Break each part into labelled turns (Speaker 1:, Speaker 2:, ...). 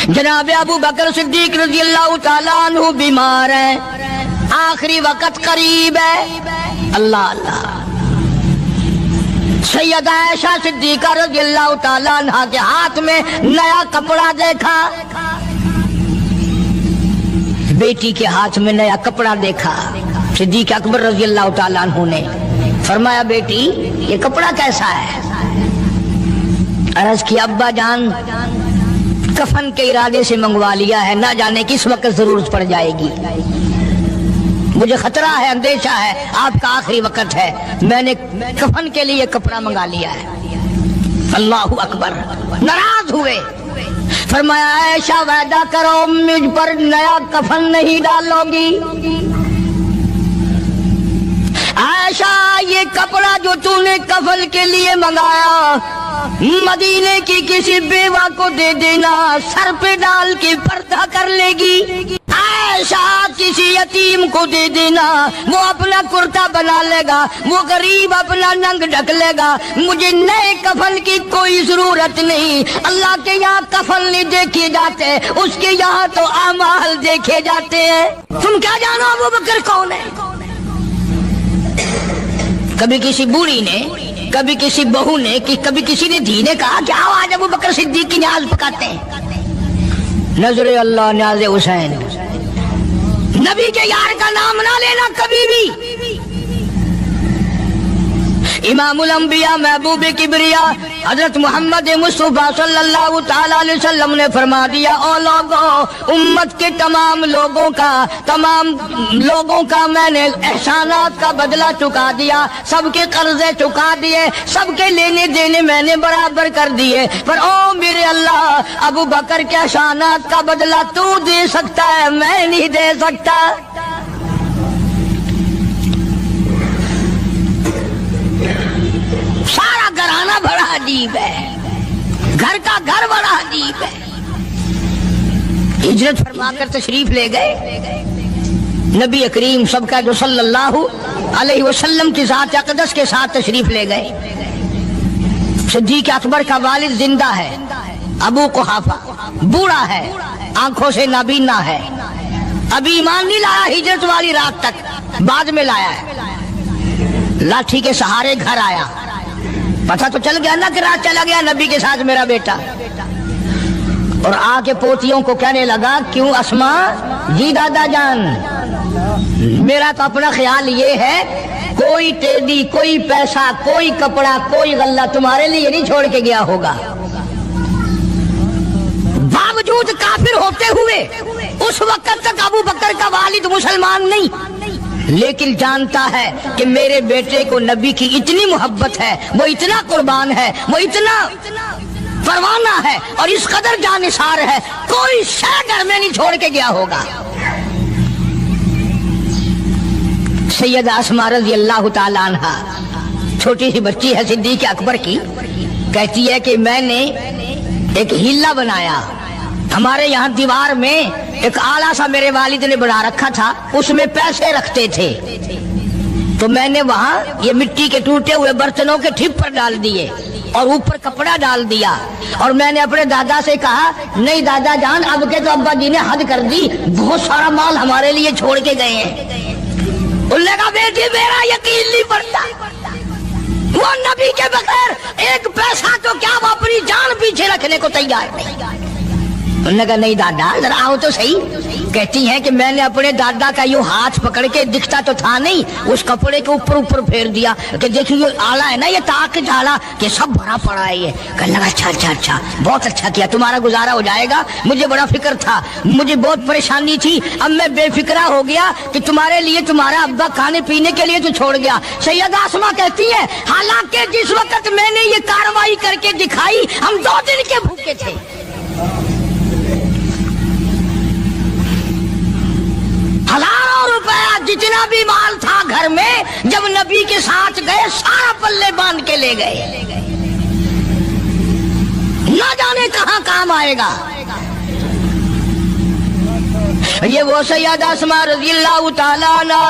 Speaker 1: جناب ابو بکر صدیق رضی اللہ تعالیٰ عنہ بیمار ہیں، آخری وقت قریب ہے، اللہ اللہ۔ سیدہ عائشہ صدیقہ رضی اللہ تعالیٰ عنہ کے ہاتھ میں نیا کپڑا دیکھا، بیٹی کے ہاتھ میں نیا کپڑا دیکھا۔ صدیق اکبر رضی اللہ تعالیٰ عنہ نے فرمایا بیٹی یہ کپڑا کیسا ہے؟ عرض کی ابا جان کفن کے ارادے سے منگوا لیا ہے، نہ جانے کس وقت ضرورت پڑ جائے گی، مجھے خطرہ ہے، اندیشہ ہے، آپ کا آخری وقت ہے، میں نے کفن کے لیے کپڑا منگا لیا ہے۔ اللہ اکبر۔ ناراض ہوئے، فرمایا عائشہ وعدہ کرو مجھ پر نیا کفن نہیں ڈالو گی۔ عائشہ یہ کپڑا جو تو نے کفن کے لیے منگایا مدینے کی کسی بیوہ کو دے دینا، سر پہ ڈال کے پردہ کر لے گی۔ عائشہ کسی یتیم کو دے دینا، وہ اپنا کرتا بنا لے گا، وہ غریب اپنا ننگ ڈھک لے گا، مجھے نئے کفن کی کوئی ضرورت نہیں۔ اللہ کے یہاں کفن نہیں دیکھے جاتے، اس کے یہاں تو اعمال دیکھے جاتے ہیں۔ تم کیا جانو ابو بکر کون ہے؟ کبھی کسی بوڑھی نے، کبھی کسی بہو نے، کبھی کسی نے دھی نے کہا کہ آؤ آج ابو بکر صدیق کی نیاز پکاتے ہیں۔ نظر اللہ نیاز حسین، نبی کے یار کا نام نہ لینا کبھی بھی۔ امام الانبیاء محبوب کبریا حضرت محمد مصطفیٰ صلی اللہ تعالی علیہ وسلم نے فرما دیا، او لوگوں، امت کے تمام لوگوں کا میں نے احسانات کا بدلہ چکا دیا، سب کے قرضے چکا دیے، سب کے لینے دینے میں نے برابر کر دیے، پر او میرے اللہ ابو بکر کے احسانات کا بدلہ تو دے سکتا ہے، میں نہیں دے سکتا۔ سارا گھرانہ بڑا عجیب ہے، گھر کا گھر بڑا عجیب ہے۔ ہجرت فرما کر تشریف لے گئے نبی کریم سب کا جو صلی اللہ علیہ وسلم کی ذات اقدس کے ساتھ تشریف لے گئے۔ صدیق اکبر کا والد زندہ ہے، ابو قحافہ بوڑھا ہے، آنکھوں سے نابینا ہے، ابھی ایمان نہیں لایا ہجرت والی رات تک، بعد میں لایا ہے، لاٹھی کے سہارے گھر آیا، پتہ تو چل گیا نا کہ رات چلا گیا نبی کے ساتھ میرا بیٹا، اور آ کے پوتیوں کو کہنے لگا کیوں اسما جی دادا جان، میرا تو اپنا خیال یہ ہے کوئی ٹیڈی، کوئی پیسہ، کوئی کپڑا، کوئی غلہ تمہارے لیے نہیں چھوڑ کے گیا ہوگا۔ باوجود کافر ہوتے ہوئے اس وقت تک ابو بکر کا والد مسلمان نہیں، لیکن جانتا ہے کہ میرے بیٹے کو نبی کی اتنی محبت ہے، وہ اتنا قربان ہے، وہ اتنا پروانہ ہے اور اس قدر جانثار ہے، کوئی شے گھر میں نہیں چھوڑ کے گیا ہوگا۔ سیدہ اسماء رضی اللہ تعالیٰ عنہ چھوٹی سی بچی ہے صدیق اکبر کی، کہتی ہے کہ میں نے ایک ہیلا بنایا، ہمارے یہاں دیوار میں ایک آلہ سا میرے والد نے بنا رکھا تھا، اس میں پیسے رکھتے تھے، تو میں نے وہاں یہ مٹی کے ٹوٹے ہوئے برتنوں کے ٹھپ ڈال دیے اور اوپر کپڑا ڈال دیا، اور میں نے اپنے دادا سے کہا نہیں دادا جان اب کے تو ابا جی نے حد کر دی، بہت سارا مال ہمارے لیے چھوڑ کے گئے ہیں۔ انہوں نے کہا بیٹی میرا یقین نہیں پڑتا، وہ نبی کے بغیر ایک پیسہ تو کیا وہ اپنی جان پیچھے رکھنے کو تیار نہیں۔ انہوں نے کہا نہیں دادا ذرا آؤ تو صحیح۔ کہتی ہیں کہ میں نے اپنے دادا کا یوں ہاتھ پکڑ کے، دکھتا تو تھا نہیں، اس کپڑے کے اوپر پھیر دیا کہ دیکھیں یہ آلہ ہے نا، یہ تاک ڈالا کہ سب بھرا پڑا ہے، یہ کہنے لگا اچھا بہت اچھا کیا، تمہارا گزارا ہو جائے گا، مجھے بڑا فکر تھا، مجھے بہت پریشانی تھی، اب میں بے فکرہ ہو گیا کہ تمہارے لیے تمہارا ابا کھانے پینے کے لیے تو چھوڑ گیا۔ سیدہ اسماء کہتی ہے حالانکہ جس وقت میں نے یہ کارروائی کر کے دکھائی ہم 2 دن کے بھوکے تھے۔ ہزاروں روپیہ جتنا بھی مال تھا گھر میں، جب نبی کے ساتھ گئے سارا پلے باندھ کے لے گئے، نہ جانے کہاں کام آئے گا۔ یہ وہ سیدہ اسماء رضی اللہ تعالیٰ عنہ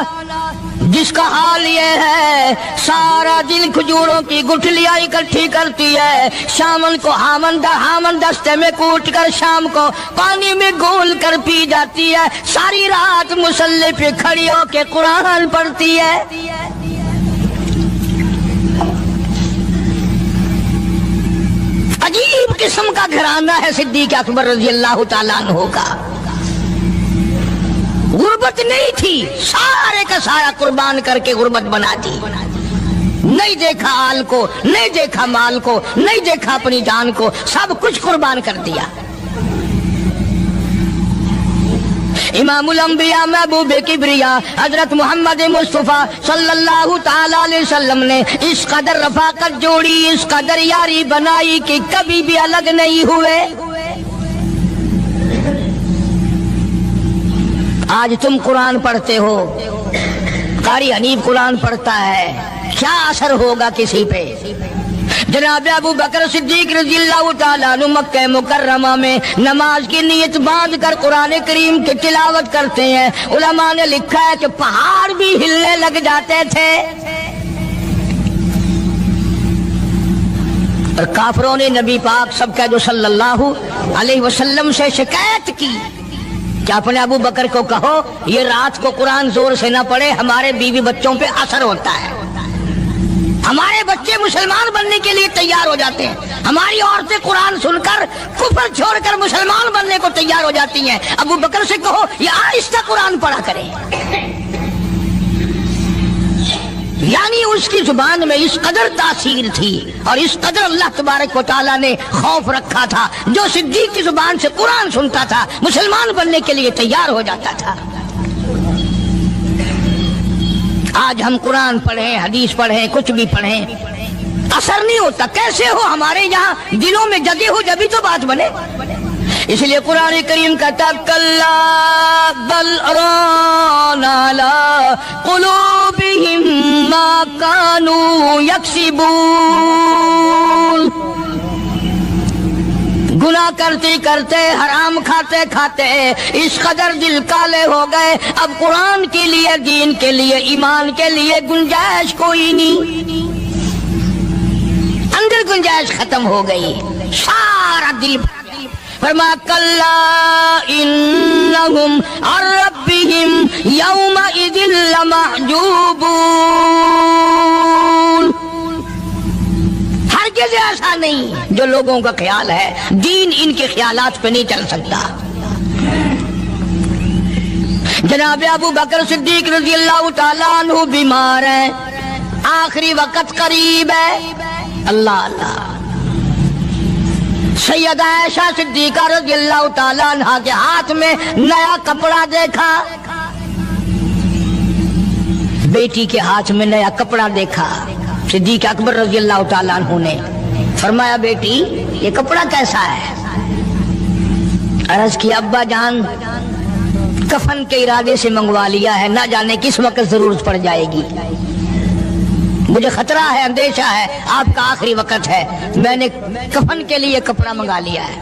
Speaker 1: جس کا حال یہ ہے سارا دن کھجوروں کی گٹھلیاں اکٹھی کرتی ہے، شامن کو ہامن دستے میں کوٹ کر شام کو پانی میں گھول کر پی جاتی ہے، ساری رات مصلی پہ کھڑی ہو کے قرآن پڑھتی ہے۔ عجیب قسم کا گھرانہ ہے صدیق اکبر رضی اللہ تعالیٰ عنہ کا۔ غربت نہیں تھی، سارے کا سارا قربان کر کے غربت بنا دی۔ نہیں دیکھا آل کو، نہیں دیکھا مال کو، نہیں دیکھا اپنی جان کو، سب کچھ قربان کر دیا۔ امام الانبیاء محبوب کبریا حضرت محمد مصطفیٰ صلی اللہ تعالی علیہ وسلم نے اس قدر رفاقت جوڑی، اس قدر یاری بنائی کہ کبھی بھی الگ نہیں ہوئے۔ آج تم قرآن پڑھتے ہو، قاری حنیف قرآن پڑھتا ہے، کیا اثر ہوگا کسی پہ؟ جناب ابو بکر صدیق رضی اللہ تعالیٰ عنہ مکہ مکرمہ میں نماز کی نیت باندھ کر قرآن کریم کی تلاوت کرتے ہیں، علماء نے لکھا ہے کہ پہاڑ بھی ہلنے لگ جاتے تھے۔ اور کافروں نے نبی پاک سب کا جو صلی اللہ علیہ وسلم سے شکایت کی کہ اپنے ابو بکر کو کہو یہ رات کو قرآن زور سے نہ پڑھے، ہمارے بیوی بچوں پہ اثر ہوتا ہے، ہمارے بچے مسلمان بننے کے لیے تیار ہو جاتے ہیں، ہماری عورتیں قرآن سن کر کفر چھوڑ کر مسلمان بننے کو تیار ہو جاتی ہیں، ابو بکر سے کہو یہ آہستہ قرآن پڑھا کرے۔ یعنی اس کی زبان میں اس قدر تاثیر تھی اور اس قدر اللہ تبارک و تعالیٰ نے خوف رکھا تھا، جو صدیق کی زبان سے قرآن سنتا تھا مسلمان بننے کے لیے تیار ہو جاتا تھا۔ آج ہم قرآن پڑھیں، حدیث پڑھیں، کچھ بھی پڑھیں، اثر نہیں ہوتا۔ کیسے ہو؟ ہمارے یہاں دلوں میں جگہ ہو جبھی تو بات بنے۔ اس لیے قرآن کریم کہتا کلا بل ران علی قلوبہم ما کانوا یکسبون، گناہ کرتے کرتے، حرام کھاتے کھاتے اس قدر دل کالے ہو گئے، اب قرآن کے لیے، دین کے لیے، ایمان کے لیے گنجائش کوئی نہیں، اندر گنجائش ختم ہو گئی، سارا دل۔ فرمایا کلا انہم عن ربہم یومئذ لمحجوبون، ہرگز ایسا نہیں جو لوگوں کا خیال ہے، دین ان کے خیالات پہ نہیں چل سکتا۔ جناب ابو بکر صدیق رضی اللہ تعالیٰ عنہ بیمار ہیں، آخری وقت قریب ہے، اللہ اللہ۔ سیدہ عائشہ صدیقہ رضی اللہ تعالیٰ عنہ کے ہاتھ میں نیا کپڑا دیکھا، بیٹی کے ہاتھ میں نیا کپڑا دیکھا، صدیق اکبر رضی اللہ تعالیٰ عنہ نے فرمایا بیٹی یہ کپڑا کیسا ہے؟ عرض کی ابا جان کفن کے ارادے سے منگوا لیا ہے، نہ جانے کس وقت ضرورت پڑ جائے گی، مجھے خطرہ ہے، اندیشہ ہے، آپ کا آخری وقت ہے، میں نے کفن کے لیے کپڑا منگا لیا ہے۔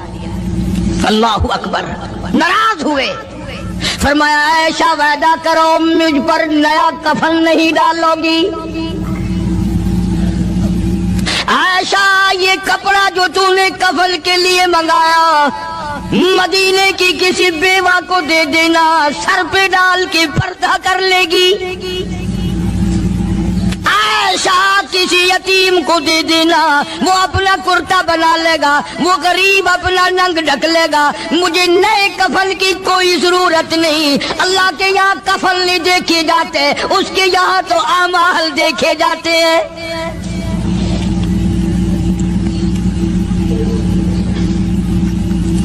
Speaker 1: اللہ اکبر۔ ناراض ہوئے، فرمایا عائشہ وعدہ کرو مجھ پر نیا کفن نہیں ڈالو گی۔ عائشہ یہ کپڑا جو تو نے کفن کے لیے منگایا مدینے کی کسی بیوہ کو دے دینا، سر پہ ڈال کے پردہ کر لے گی۔ عائشہ کسی یتیم کو دے دینا، وہ اپنا کرتا بنا لے گا، وہ غریب اپنا ننگ ڈھک لے گا، مجھے نئے کفن کی کوئی ضرورت نہیں۔ اللہ کے یہاں کفن نہیں دیکھے جاتے، اس کے یہاں تو اعمال دیکھے جاتے ہیں۔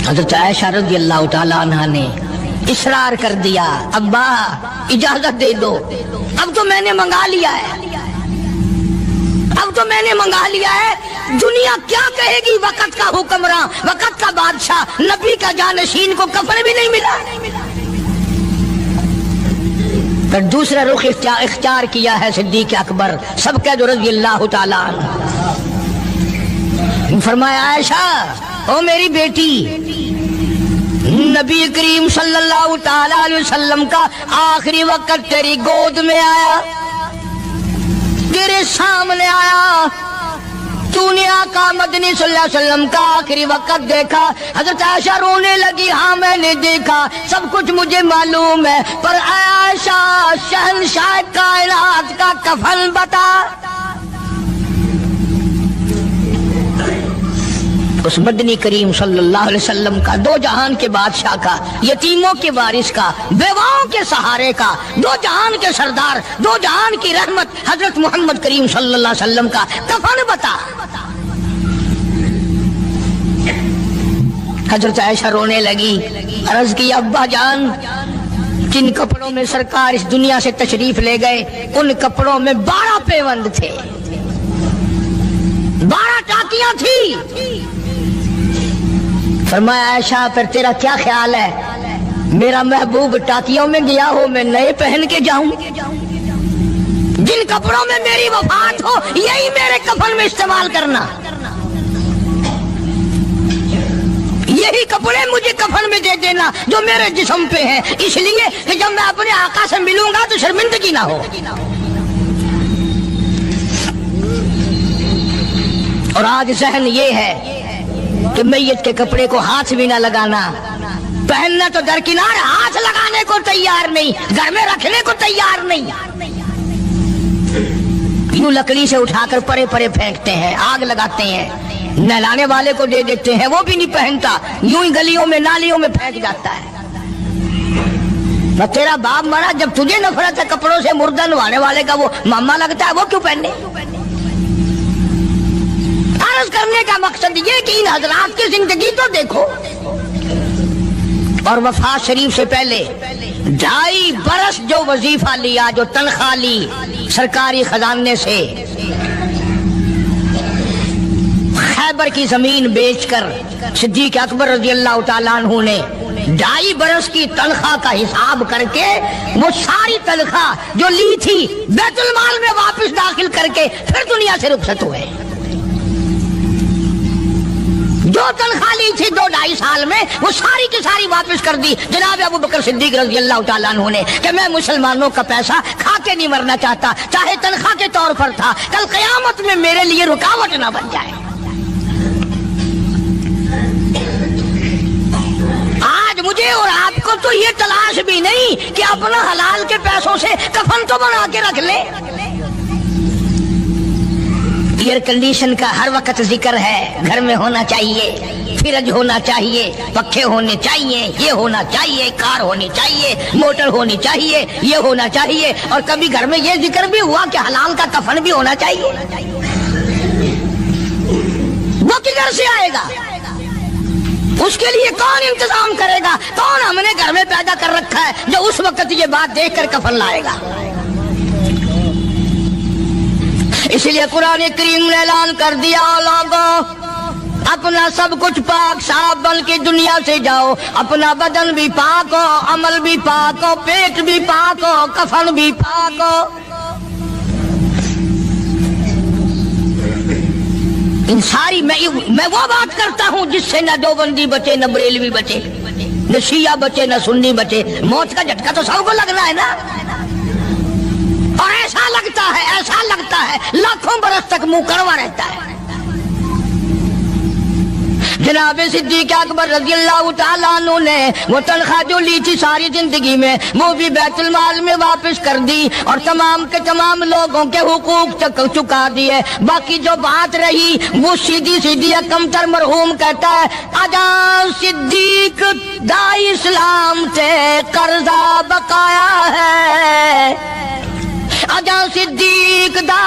Speaker 1: حضرت عائشہ رضی اللہ تعالیٰ عنہ نے اصرار کر دیا، ابا اجازت دے دو، اب تو میں نے منگا لیا ہے، اب تو میں نے منگا لیا ہے، دنیا کیا کہے گی؟ وقت کا حکمراں، وقت کا بادشاہ، نبی کا جانشین کو کفن بھی نہیں ملا۔ پھر دوسرا رخ اختیار کیا ہے صدیق اکبر سب کا جو رضی اللہ تعالیٰ عنہ، فرمایا عائشہ او میری بیٹی، نبی کریم صلی اللہ تعالی علیہ وسلم کا آخری وقت تیری گود میں آیا، تیرے سامنے آیا، تو نے آقا مدنی صلی اللہ علیہ وسلم کا آخری وقت دیکھا۔ حضرت عائشہ رونے لگی، ہاں میں نے دیکھا، سب کچھ مجھے معلوم ہے، پر اے عائشہ شہنشاہ کائنات کا کفن بتا۔ اس مدنی کریم صلی اللہ علیہ وسلم کا، دو جہان کے بادشاہ کا، یتیموں کے وارث کا، بیواؤں کے سہارے کا، دو جہان کے سردار، دو جہان کی رحمت حضرت محمد کریم صلی اللہ علیہ وسلم کا کفن بتا۔ حضرت عائشہ رونے لگی، عرض کی ابا جان، جن کپڑوں میں سرکار اس دنیا سے تشریف لے گئے ان کپڑوں میں 12 پیوند تھے، 12 ٹاکیاں تھی۔ فرمایا عائشہ پھر تیرا کیا خیال ہے، میرا محبوب ٹاکیوں میں گیا ہو میں نئے پہن کے جاؤں؟ جن کپڑوں میں میری وفات ہو یہی میرے کفن میں استعمال کرنا، یہی کپڑے مجھے کفن میں دے دینا جو میرے جسم پہ ہیں، اس لیے کہ جب میں اپنے آقا سے ملوں گا تو شرمندگی نہ ہو۔ اور آج ذہن یہ ہے کہ میت کے کپڑے کو ہاتھ بھی نہ لگانا، پہننا تو درکنار، ہاتھ لگانے کو تیار نہیں، گھر میں رکھنے کو تیار نہیں، یوں لکڑی سے اٹھا کر پرے پرے پھینکتے ہیں، آگ لگاتے ہیں، نہلانے والے کو دے دیتے ہیں، وہ بھی نہیں پہنتا، یوں ہی گلیوں میں نالیوں میں پھینک جاتا ہے۔ تیرا باپ مرا، جب تجھے نفرت ہے کپڑوں سے، مردہ نوانے والے کا وہ ماما لگتا ہے، وہ کیوں پہنے؟ عرض کرنے کا مقصد یہ کہ ان حضرات کی زندگی تو دیکھو، اور وفات شریف سے پہلے 2.5 برس جو وظیفہ لیا، جو تنخواہ لی سرکاری خزانے سے، خیبر کی زمین بیچ کر صدیق اکبر رضی اللہ تعالیٰ عنہ نے 2.5 برس کی تنخواہ کا حساب کر کے وہ ساری تنخواہ جو لی تھی بیت المال میں واپس داخل کر کے پھر دنیا سے رخصت ہوئے۔ جو تنخواہ لی تھی 2-2.5 سال میں وہ ساری کی ساری واپس کر دی جناب ابو بکر صدیق رضی اللہ تعالیٰ عنہ نے، کہ میں مسلمانوں کا پیسہ کھا کے نہیں مرنا چاہتا، چاہے تنخواہ کے طور پر تھا، کل قیامت میں میرے لیے رکاوٹ نہ بن جائے۔ آج مجھے اور آپ کو تو یہ تلاش بھی نہیں کہ اپنا حلال کے پیسوں سے کفن تو بنا کے رکھ لیں۔ ایئر کنڈیشن کا ہر وقت ذکر ہے، گھر میں ہونا چاہیے، فریج ہونا چاہیے، پنکھے ہونے چاہیے، یہ ہونا چاہیے، کار ہونی چاہیے، موٹر ہونی چاہیے، یہ ہونا چاہیے، اور کبھی گھر میں یہ ذکر بھی ہوا کہ حلال کا کفن بھی ہونا چاہیے۔ وہ کدھر سے آئے گا؟ اس کے لیے کون انتظام کرے گا؟ کون ہم نے گھر میں پیدا کر رکھا ہے جو اس وقت یہ بات دیکھ کر کفن لائے گا؟ اس لیے قرآن کریم نے اعلان کر دیا، لوگوں اپنا سب کچھ پاک صاف بن کے دنیا سے جاؤ، اپنا بدن بھی پاک ہو، عمل بھی پاک ہو، پیٹ بھی پاک ہو، کفن بھی پاک ہو۔ ان ساری میں وہ بات کرتا ہوں جس سے نہ دیوبندی بچے، نہ بریلوی بچے، نہ شیعہ بچے، نہ سنی بچے۔ موت کا جھٹکا تو سب کو لگنا ہے نا، اور ایسا لگتا ہے لاکھوں برس تک منہ کڑوا رہتا ہے۔ جناب صدیق اکبر رضی اللہ تعالیٰ عنہ نے وہ تنخواہ جو لی تھی ساری زندگی میں وہ بھی بیت المال میں واپس کر دی، اور تمام کے تمام لوگوں کے حقوق چکا دیے۔ باقی جو بات رہی وہ سیدھی کمتر مرحوم کہتا ہے، آجا صدیق دا اسلام تے قرضہ بقایا ہے، آجا صدیق دا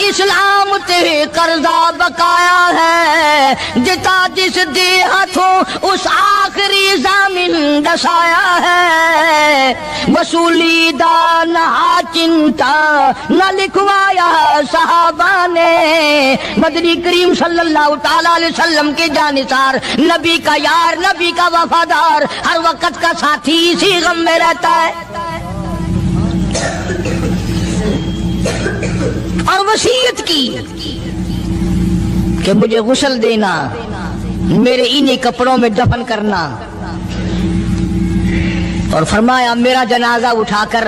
Speaker 1: اسلام تے قرضہ بقایا ہے، جتا جس دے ہاتھوں اس آخری زمین دسایا ہے، وصولی دا نہ چنتا نہ لکھوایا صحابہ نے۔ مدنی کریم صلی اللہ تعالیٰ علیہ وسلم کے جانثار، نبی کا یار، نبی کا وفادار، ہر وقت کا ساتھی اسی غم میں رہتا ہے، اور وصیت کی کہ مجھے غسل دینا، میرے انہی کپڑوں میں دفن کرنا، اور فرمایا میرا جنازہ اٹھا کر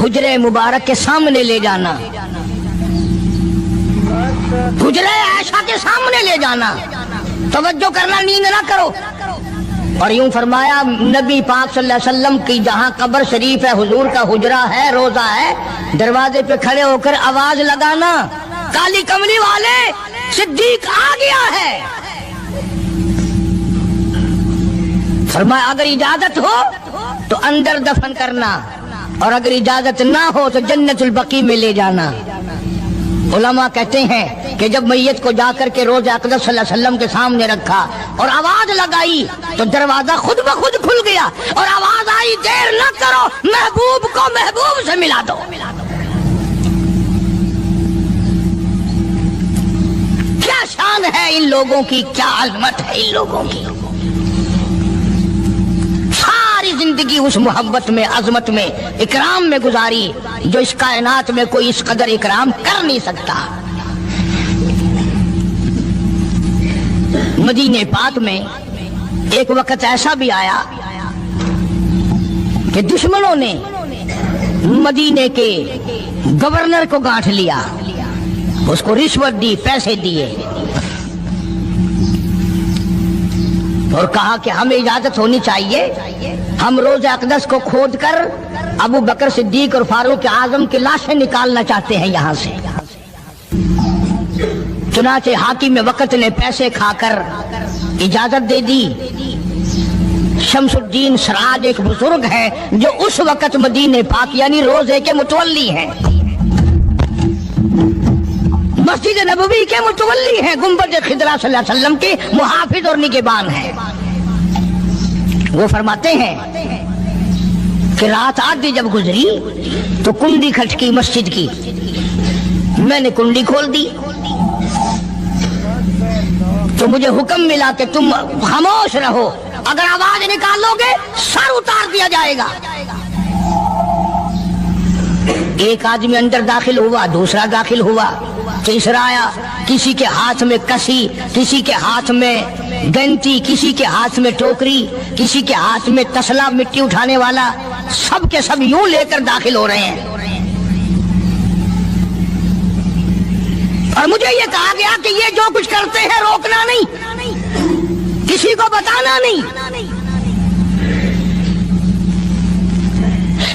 Speaker 1: حجرے مبارک کے سامنے لے جانا، حجرہ عائشہ کے سامنے لے جانا، توجہ کرنا، نیند نہ کرو۔ اور یوں فرمایا نبی پاک صلی اللہ علیہ وسلم کی جہاں قبر شریف ہے، حضور کا حجرہ ہے، روضہ ہے، دروازے پہ کھڑے ہو کر آواز لگانا، کالی کملی والے صدیق آ گیا ہے۔ فرمایا اگر اجازت ہو تو اندر دفن کرنا، اور اگر اجازت نہ ہو تو جنت البقیع میں لے جانا۔ علماء کہتے ہیں کہ جب میت کو جا کر کے روضہ اقدس صلی اللہ علیہ وسلم کے سامنے رکھا اور آواز لگائی تو دروازہ خود بخود کھل گیا، اور آواز آئی دیر نہ کرو، محبوب کو محبوب سے ملا دو۔ کیا شان ہے ان لوگوں کی، کیا عظمت ہے ان لوگوں کی، ساری زندگی اس محبت میں، عظمت میں، اکرام میں گزاری جو اس کائنات میں کوئی اس قدر اکرام کر نہیں سکتا۔ مدینہ پاک میں ایک وقت ایسا بھی آیا کہ دشمنوں نے مدینے کے گورنر کو گانٹھ لیا، اس کو رشوت دی، پیسے دیے، اور کہا کہ ہمیں اجازت ہونی چاہیے، ہم روضہ اقدس کو کھود کر ابو بکر صدیق اور فاروق اعظم کی لاشیں نکالنا چاہتے ہیں یہاں سے۔ چنانچہ حاکم وقت نے پیسے کھا کر اجازت دے دی۔ شمس الدین سراج ایک بزرگ ہے جو اس وقت مدینہ پاک یعنی روضے کے متولی ہیں، مسجد نبوی کے متولی ہیں، گنبد خضرا صلی اللہ علیہ وسلم کے محافظ اور نگہبان ہیں۔ وہ فرماتے ہیں کہ رات آدھی جب گزری تو کنڈی کھٹکی مسجد کی، میں نے کنڈی کھول دی تو مجھے حکم ملا کہ تم خاموش رہو، اگر آواز نکالو گے سر اتار دیا جائے گا۔ ایک آدمی اندر داخل ہوا، دوسرا داخل ہوا، تیسرا آیا، کسی کے ہاتھ میں کسی، کسی کے ہاتھ میں گنتی، کسی کے ہاتھ میں ٹوکری، کسی کے ہاتھ میں تسلا مٹی اٹھانے والا، سب کے سب یوں لے کر داخل ہو رہے ہیں۔ اور مجھے یہ کہا گیا کہ یہ جو کچھ کرتے ہیں روکنا نہیں، کسی کو بتانا نہیں۔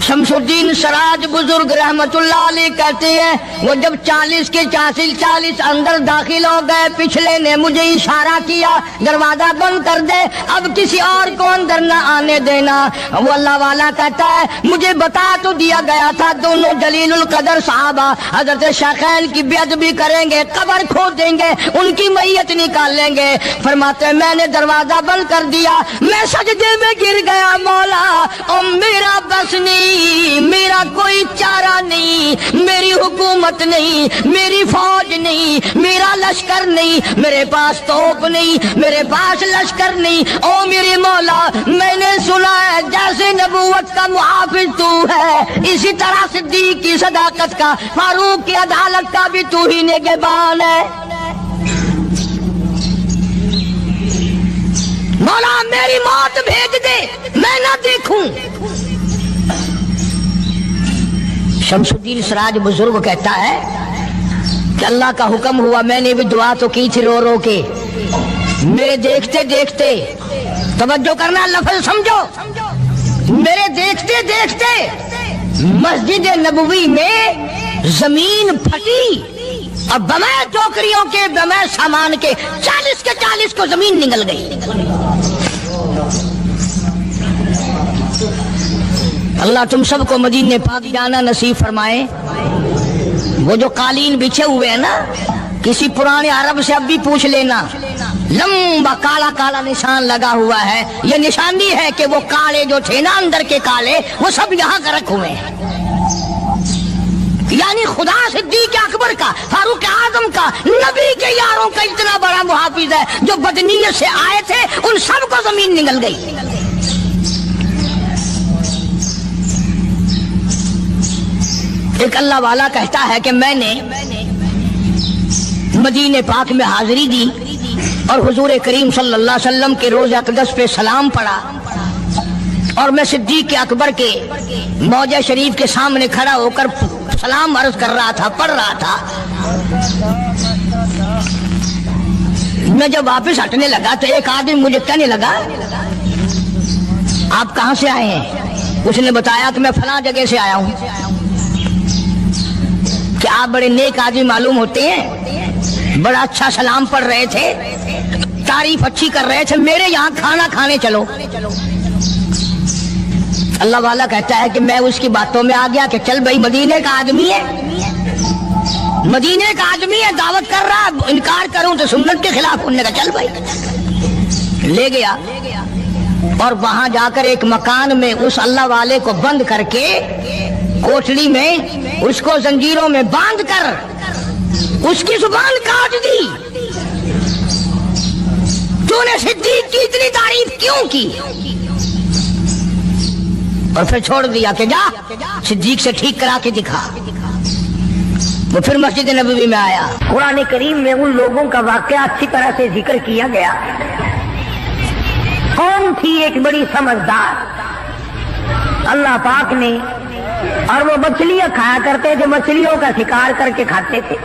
Speaker 1: شمس الدین سراج بزرگ رحمت اللہ علیہ کہتے ہیں وہ جب 40 اندر داخل ہو گئے، پچھلے نے مجھے اشارہ کیا دروازہ بند کر دے، اب کسی اور کو اندر نہ آنے دینا۔ وہ اللہ والا کہتا ہے مجھے بتا تو دیا گیا تھا دونوں جلیل القدر صحابہ حضرت شیخین کی بے ادبی کریں گے، قبر کھود دیں گے، ان کی میت نکال لیں گے۔ فرماتے میں نے دروازہ بند کر دیا، میں سجدے میں گر گیا، مولا او میرا بس نہیں، میرا کوئی چارہ نہیں، میری حکومت نہیں، میری فوج نہیں، میرا لشکر نہیں، میرے پاس توپ نہیں، میرے پاس لشکر نہیں، او میرے مولا میں نے سنا ہے جیسے نبوت کا محافظ تو ہے، اسی طرح صدیق کی صداقت کا، فاروق کی عدالت کا بھی تو ہی نگہبان ہے۔ مولا میری موت بھیج دے، میں نہ دیکھوں۔ شمس الدین سراج بزرگ کہتا ہے کہ اللہ کا حکم ہوا، میں نے بھی دعا تو کی تھی رو رو کے، میرے دیکھتے دیکھتے، توجہ کرنا لفظ سمجھو، میرے دیکھتے دیکھتے مسجد نبوی میں زمین پھٹی اور بغیر ٹوکریوں کے بغیر سامان کے 40 کو زمین نگل گئی۔ اللہ تم سب کو مدینہ پاک جانا نصیب فرمائے۔ وہ جو قالین بچھے ہوئے ہیں نا، کسی پرانے عرب سے اب بھی پوچھ لینا، لمبا کالا کالا نشان لگا ہوا ہے، یہ نشانی ہے کہ وہ کالے جو تھے نا اندر کے کالے، وہ سب یہاں کا رکھ ہوئے ہیں، یعنی خدا صدیق اکبر کا، فاروق اعظم کا، نبی کے یاروں کا اتنا بڑا محافظ ہے، جو بدنیت سے آئے تھے ان سب کو زمین نگل گئی۔ ایک اللہ والا کہتا ہے کہ میں نے مدینہ پاک میں حاضری دی اور حضور کریم صلی اللہ علیہ وسلم کے روضہ اقدس پہ سلام پڑھا، اور میں صدیق اکبر کے موضع شریف کے سامنے کھڑا ہو کر سلام عرض کر رہا تھا، پڑھ رہا تھا۔ मैं जब वापस हटने लगा तो एक आदमी मुझे कहने लगा, आप कहां से आए हैं? उसने बताया कि मैं फलां जगह से आया हूं। कि आप बड़े नेक आदमी मालूम होते हैं, बड़ा अच्छा सलाम पढ़ रहे थे, तारीफ अच्छी कर रहे थे, मेरे यहाँ खाना खाने चलो। अल्लाह वाला कहता है कि मैं उसकी बातों में आ गया कि चल भाई, मदीने का आदमी है, मदीने का आदमी है, दावत कर रहा, इनकार करूं तो सुन्नत के खिलाफ। उन्होंने कहा चल भाई, ले गया और वहां जाकर एक मकान में उस अल्लाह वाले को बंद करके कोठड़ी में उसको जंजीरों में बांध कर उसकी जुबान काट दी। तूने सिद्दीक की इतनी तारीफ क्यों की? और फिर छोड़ दिया कि जा सिद्दीक से ठीक करा के दिखा। वो फिर मस्जिद नबवी में आया। कुरान करीम में उन लोगों का वाकया अच्छी तरह से जिक्र किया गया। कौन थी एक बड़ी समझदार, अल्लाह पाक ने, और वो मछलियां खाया करते थे, मछलियों का शिकार करके खाते थे।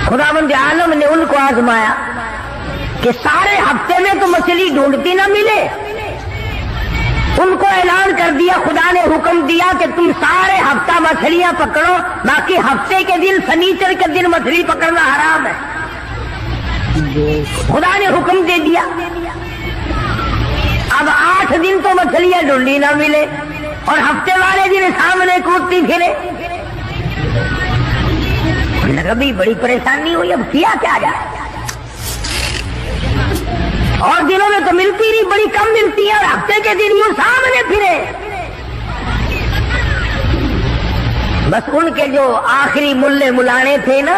Speaker 1: खुदावंद आलम ने उनको आजमाया कि सारे हफ्ते में तो मछली ढूंढती ना मिले। उनको ऐलान कर दिया, खुदा ने हुक्म दिया कि तुम सारे हफ्ता मछलियां पकड़ो, बाकी हफ्ते के दिन शनिचर के दिन मछली पकड़ना हराम है। खुदा ने हुक्म दे दिया। अब 8 दिन तो मछलियां ढूंढी ना मिले और हफ्ते वाले दिन सामने कूदती फिरे। कभी बड़ी परेशानी हुई, अब किया क्या जाए। और दिनों में तो मिलती नहीं, बड़ी कम मिलती है, और हफ्ते के दिन यूं सामने फिरे। बस उनके जो आखिरी मुल्ले मुलाने थे ना,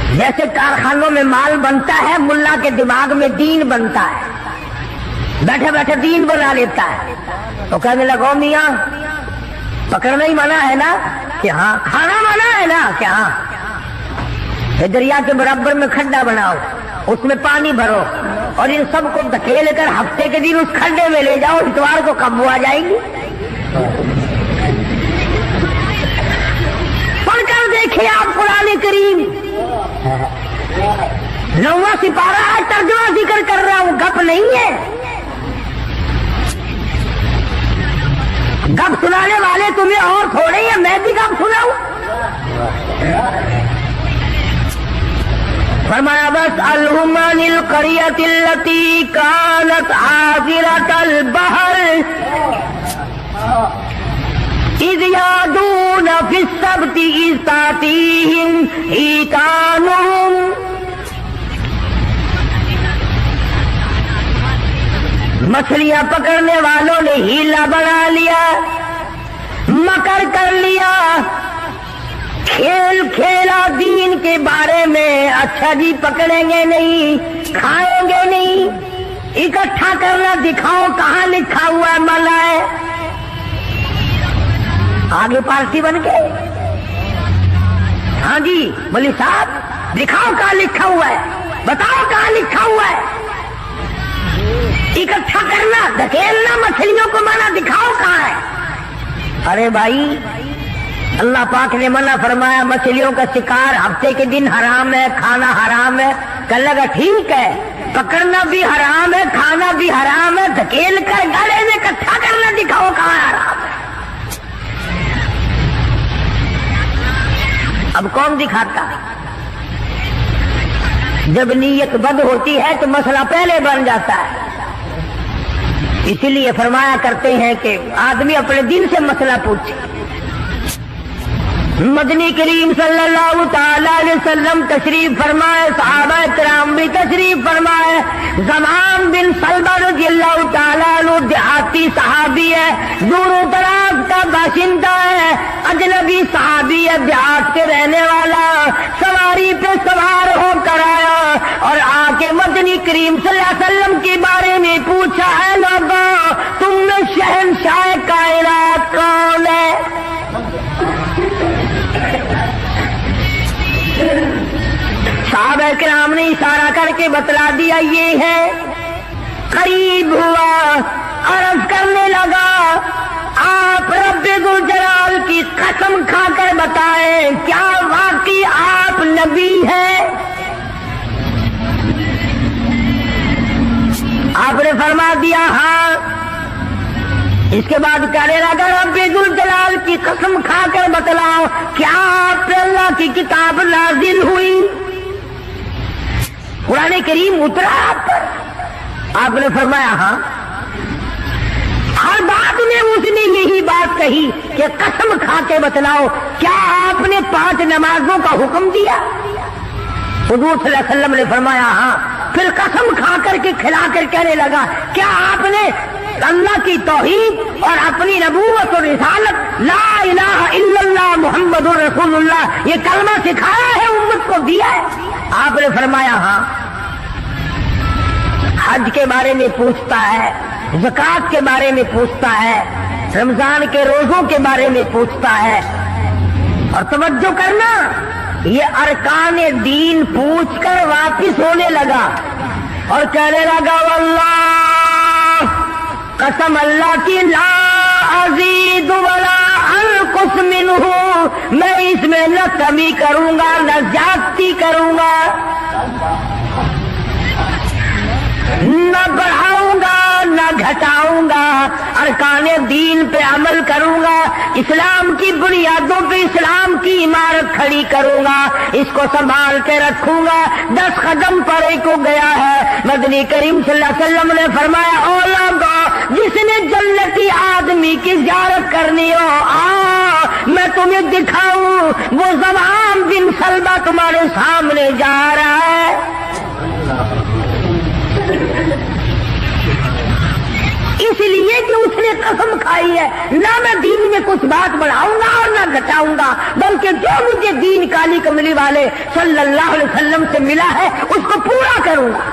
Speaker 1: जैसे कारखानों में माल बनता है, मुल्ला के दिमाग में दीन बनता है, बैठे बैठे दीन बना लेता है। तो कहने लगो मियां, पकड़ना ही मना है ना? कि हाँ। खाना मना है ना? कि हाँ। दरिया के बराबर में खड्डा बनाओ, उसमें पानी भरो और इन सबको धकेल कर हफ्ते के दिन उस खड्डे में ले जाओ, इतवार को कब्बू आ जाएगी। पढ़कर देखिए आप कुरान करीम, 9वां सिपारा आज तर्जुमा जिक्र कर रहा हूं, गप नहीं है। गप सुनाने वाले तुम्हें और थोड़े हैं, मैं भी गप सुनाऊं। फरमाया बस अलहुमानिल करियतिल्लती कानत आज़िरतल बहर इज़ यादून फिस्सब्ति इज़ तातीहिम ईकानुहुम। मछलियां पकड़ने वालों ने हीला बना लिया, मकर कर लिया, खेल खेला दीन के बारे में। अच्छा जी, पकड़ेंगे नहीं, खाएंगे नहीं, इकट्ठा करना दिखाओ कहां लिखा हुआ है, मना है। आगे पार्टी बन के, हाँ जी बोली साहब दिखाओ कहां लिखा हुआ है, बताओ कहां लिखा हुआ है। इकट्ठा करना, धकेलना मछलियों को मना, दिखाओ कहां है। अरे भाई, अल्लाह पाक ने मना फरमाया मछलियों का शिकार हफ्ते के दिन हराम है, खाना हराम है। कल लगा ठीक है, पकड़ना भी हराम है, खाना भी हराम है, धकेल कर गले में इकट्ठा करना दिखाओ कहां हराम है। अब कौन दिखाता? जब नीयत बद होती है तो मसला पहले बन जाता है। इसीलिए फरमाया करते हैं कि आदमी अपने दिल से मसला पूछे। मदनी करीम सल्लल्लाहु ताला अलैहि वसल्लम तशरीफ फरमाए, सहाबा किराम भी तशरीफ फरमाए। ज़मान बिन सलबा रज़ियल्लाहु ताला अन्हु देहाती सहाबी है, दूर दराज का बाशिंदा है, अजनबी सहाबी है, देहात के रहने वाला। सवारी पे सवार होकर आया और आके मदनी करीम सल्लल्लाहु अलैहि वसल्लम के बारे में पूछा, है लोगों तुम में शहंशाह कायनात कौन है? साहबा किराम ने इशारा करके बतला दिया ये है। करीब हुआ, अर्ज करने लगा, آپ رب ذو جلال کی قسم کھا کر بتائیں کیا واقعی آپ نبی ہیں؟ آپ نے فرما دیا ہاں۔ اس کے بعد کہنے لگا رب ذو جلال کی قسم کھا کر بتلاؤ کیا آپ پہ اللہ کی کتاب نازل ہوئی؟ قرآن کریم اترا آپ پر؟ آپ نے فرمایا ہاں۔ ہر بات میں اس نے یہی بات کہی کہ قسم کھا کے بتلاؤ کیا آپ نے 5 نمازوں کا حکم دیا؟ حضور صلی اللہ علیہ وسلم نے فرمایا ہاں۔ پھر قسم کھا کر کے کھلا کر کہنے لگا کیا آپ نے اللہ کی توحید اور اپنی نبوت اور رسالت لا الہ الا اللہ محمد رسول اللہ یہ کلمہ سکھایا ہے، امت کو دیا ہے؟ آپ نے فرمایا ہاں۔ حج کے بارے میں پوچھتا ہے، زکوٰۃ کے بارے میں پوچھتا ہے، رمضان کے روزوں کے بارے میں پوچھتا ہے۔ اور توجہ کرنا، یہ ارکان دین پوچھ کر واپس ہونے لگا اور کہنے لگا واللہ، قسم اللہ کی، لا ازید ولا انقص منہ، میں اس میں نہ کمی کروں گا نہ زیادتی کروں گا، نہ بڑھاؤں گا نہ گھٹاؤں گا، ارکان دین پہ عمل کروں گا، اسلام کی بنیادوں پہ اسلام کی عمارت کھڑی کروں گا، اس کو سنبھال کے رکھوں گا۔ 10 قدم پڑے کو گیا ہے، مدنی کریم صلی اللہ علیہ وسلم نے فرمایا او لوگو، جس نے جنتی آدمی کی زیارت کرنی ہو میں تمہیں دکھاؤں، وہ زمام بن سلمہ تمہارے سامنے جا رہا ہے۔ اس لیے کہ اس نے قسم کھائی ہے نہ میں دین میں کچھ بات بڑھاؤں گا اور نہ گھٹاؤں گا، بلکہ جو مجھے دین کالی کملی والے صلی اللہ علیہ وسلم سے ملا ہے اس کو پورا کروں گا۔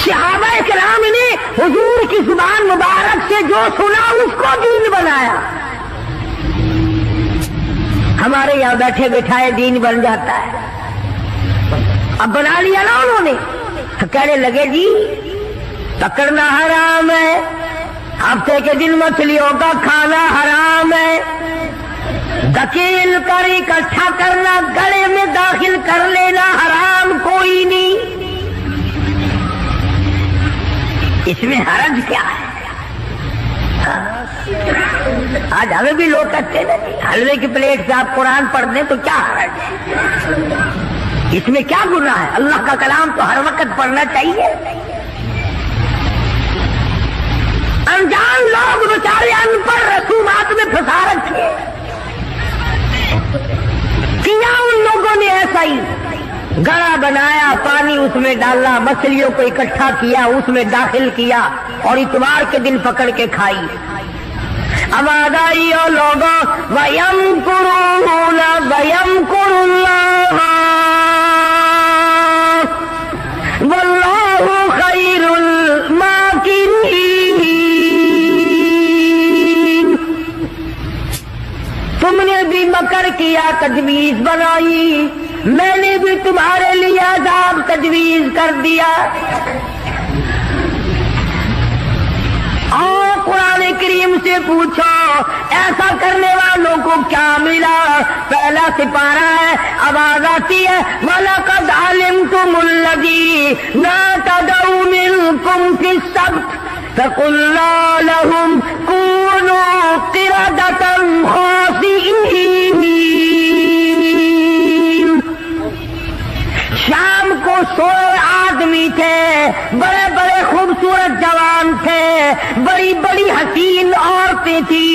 Speaker 1: صحابہ کرام نے حضور کی زبان مبارک سے جو سنا اس کو دین بنایا۔ ہمارے یہاں بیٹھے بٹھائے دین بن جاتا ہے، اب بنا لیا نا انہوں نے، تو کہنے لگے جی پکڑنا حرام ہے، ہفتے کے دن مچھلیوں کا کھانا حرام ہے، دکیل کر اکٹھا کرنا گلے میں داخل کر لینا حرام کوئی نہیں، اس میں حرج کیا ہے؟ آج ہمیں بھی لوگ کہتے ہیں حلوے کی پلیٹ سے آپ قرآن پڑھ دیں تو کیا حرج ہے؟ اس میں کیا گناہ ہے؟ اللہ کا کلام تو ہر وقت پڑھنا چاہیے۔ انجان لوگ بیچارے ان پڑھ رسومات میں پھنسا رکھے، کیا ان لوگوں نے ایسا ہی گڑا بنایا، پانی اس میں ڈالا، مچھلیوں کو اکٹھا کیا، اس میں داخل کیا اور اتوار کے دن پکڑ کے کھائی۔ آواز آئی اور لوگوں وَيَمْكُرُونَ وَيَمْكُرُ اللَّهُ وَاللَّهُ خَيْرُ الْمَاكِرِينَ۔ تم نے بھی مکر کیا، تجویز بنائی، میں نے بھی تمہارے لیے عذاب تجویز کر دیا۔ اور قرآن کریم سے پوچھو ایسا کرنے والوں کو کیا ملا؟ پہلا سپارہ ہے، آواز آتی ہے وَلَقَدْ عَلِمْتُمُ الَّذِينَ اعْتَدَوْا مِنْكُمْ فِي السَّبْتِ فَقُلْنَا لَهُمْ كُونُوا قِرَدَةً خَاسِئِينَ۔ شام کو سوئے آدمی تھے، بڑے بڑے خوبصورت جوان تھے، بڑی بڑی حسین عورتیں تھی،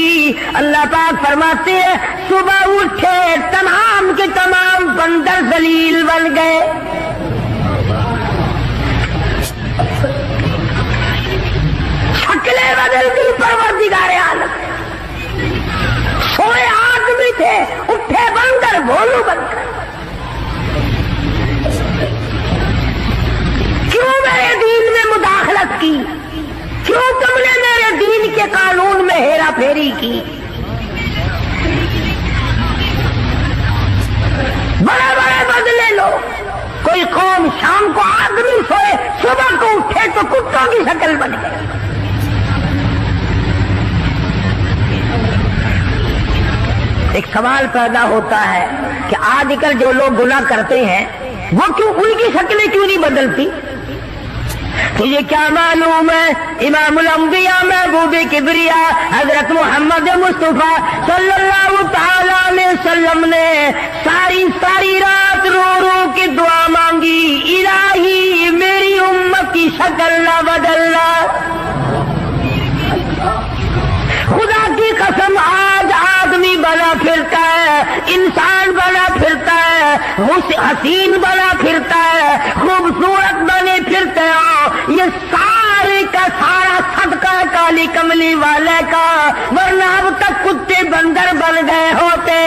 Speaker 1: اللہ پاک فرماتے ہیں صبح اٹھے تمام کے تمام بندر ذلیل بن گئے۔ شکلیں بدل گئی پروردگار عالم، سوئے آدمی تھے اٹھے بندر بھولو بن گئے۔ کیوں میرے دین میں مداخلت کی؟ کیوں تم نے میرے دین کے قانون میں ہیرا پھیری کی؟ بڑے بڑے بدلے لو، کوئی قوم شام کو آدمی سوئے صبح کو اٹھے تو کتوں کی شکل بن گئی. ایک سوال پیدا ہوتا ہے کہ آج کل جو لوگ گناہ کرتے ہیں وہ کیوں ان کی شکلیں کیوں نہیں بدلتی؟ تجھے کیا معلوم ہے امام الانبیاء محبوب کبریا حضرت محمد مصطفیٰ صلی اللہ تعالی علیہ وسلم نے ساری رات رو رو کے دعا مانگی، الہی میری امت کی شکل نہ بدلنا. خدا کی قسم آج آدمی بنا پھرتا ہے، انسان بنا پھرتا ہے، حسین بنا پھرتا ہے، خوبصورت بنے پھرتے ہو، یہ سارے کا سارا صدقہ کالی کملی والے کا، ورنہ اب تک کتے بندر بن گئے ہوتے.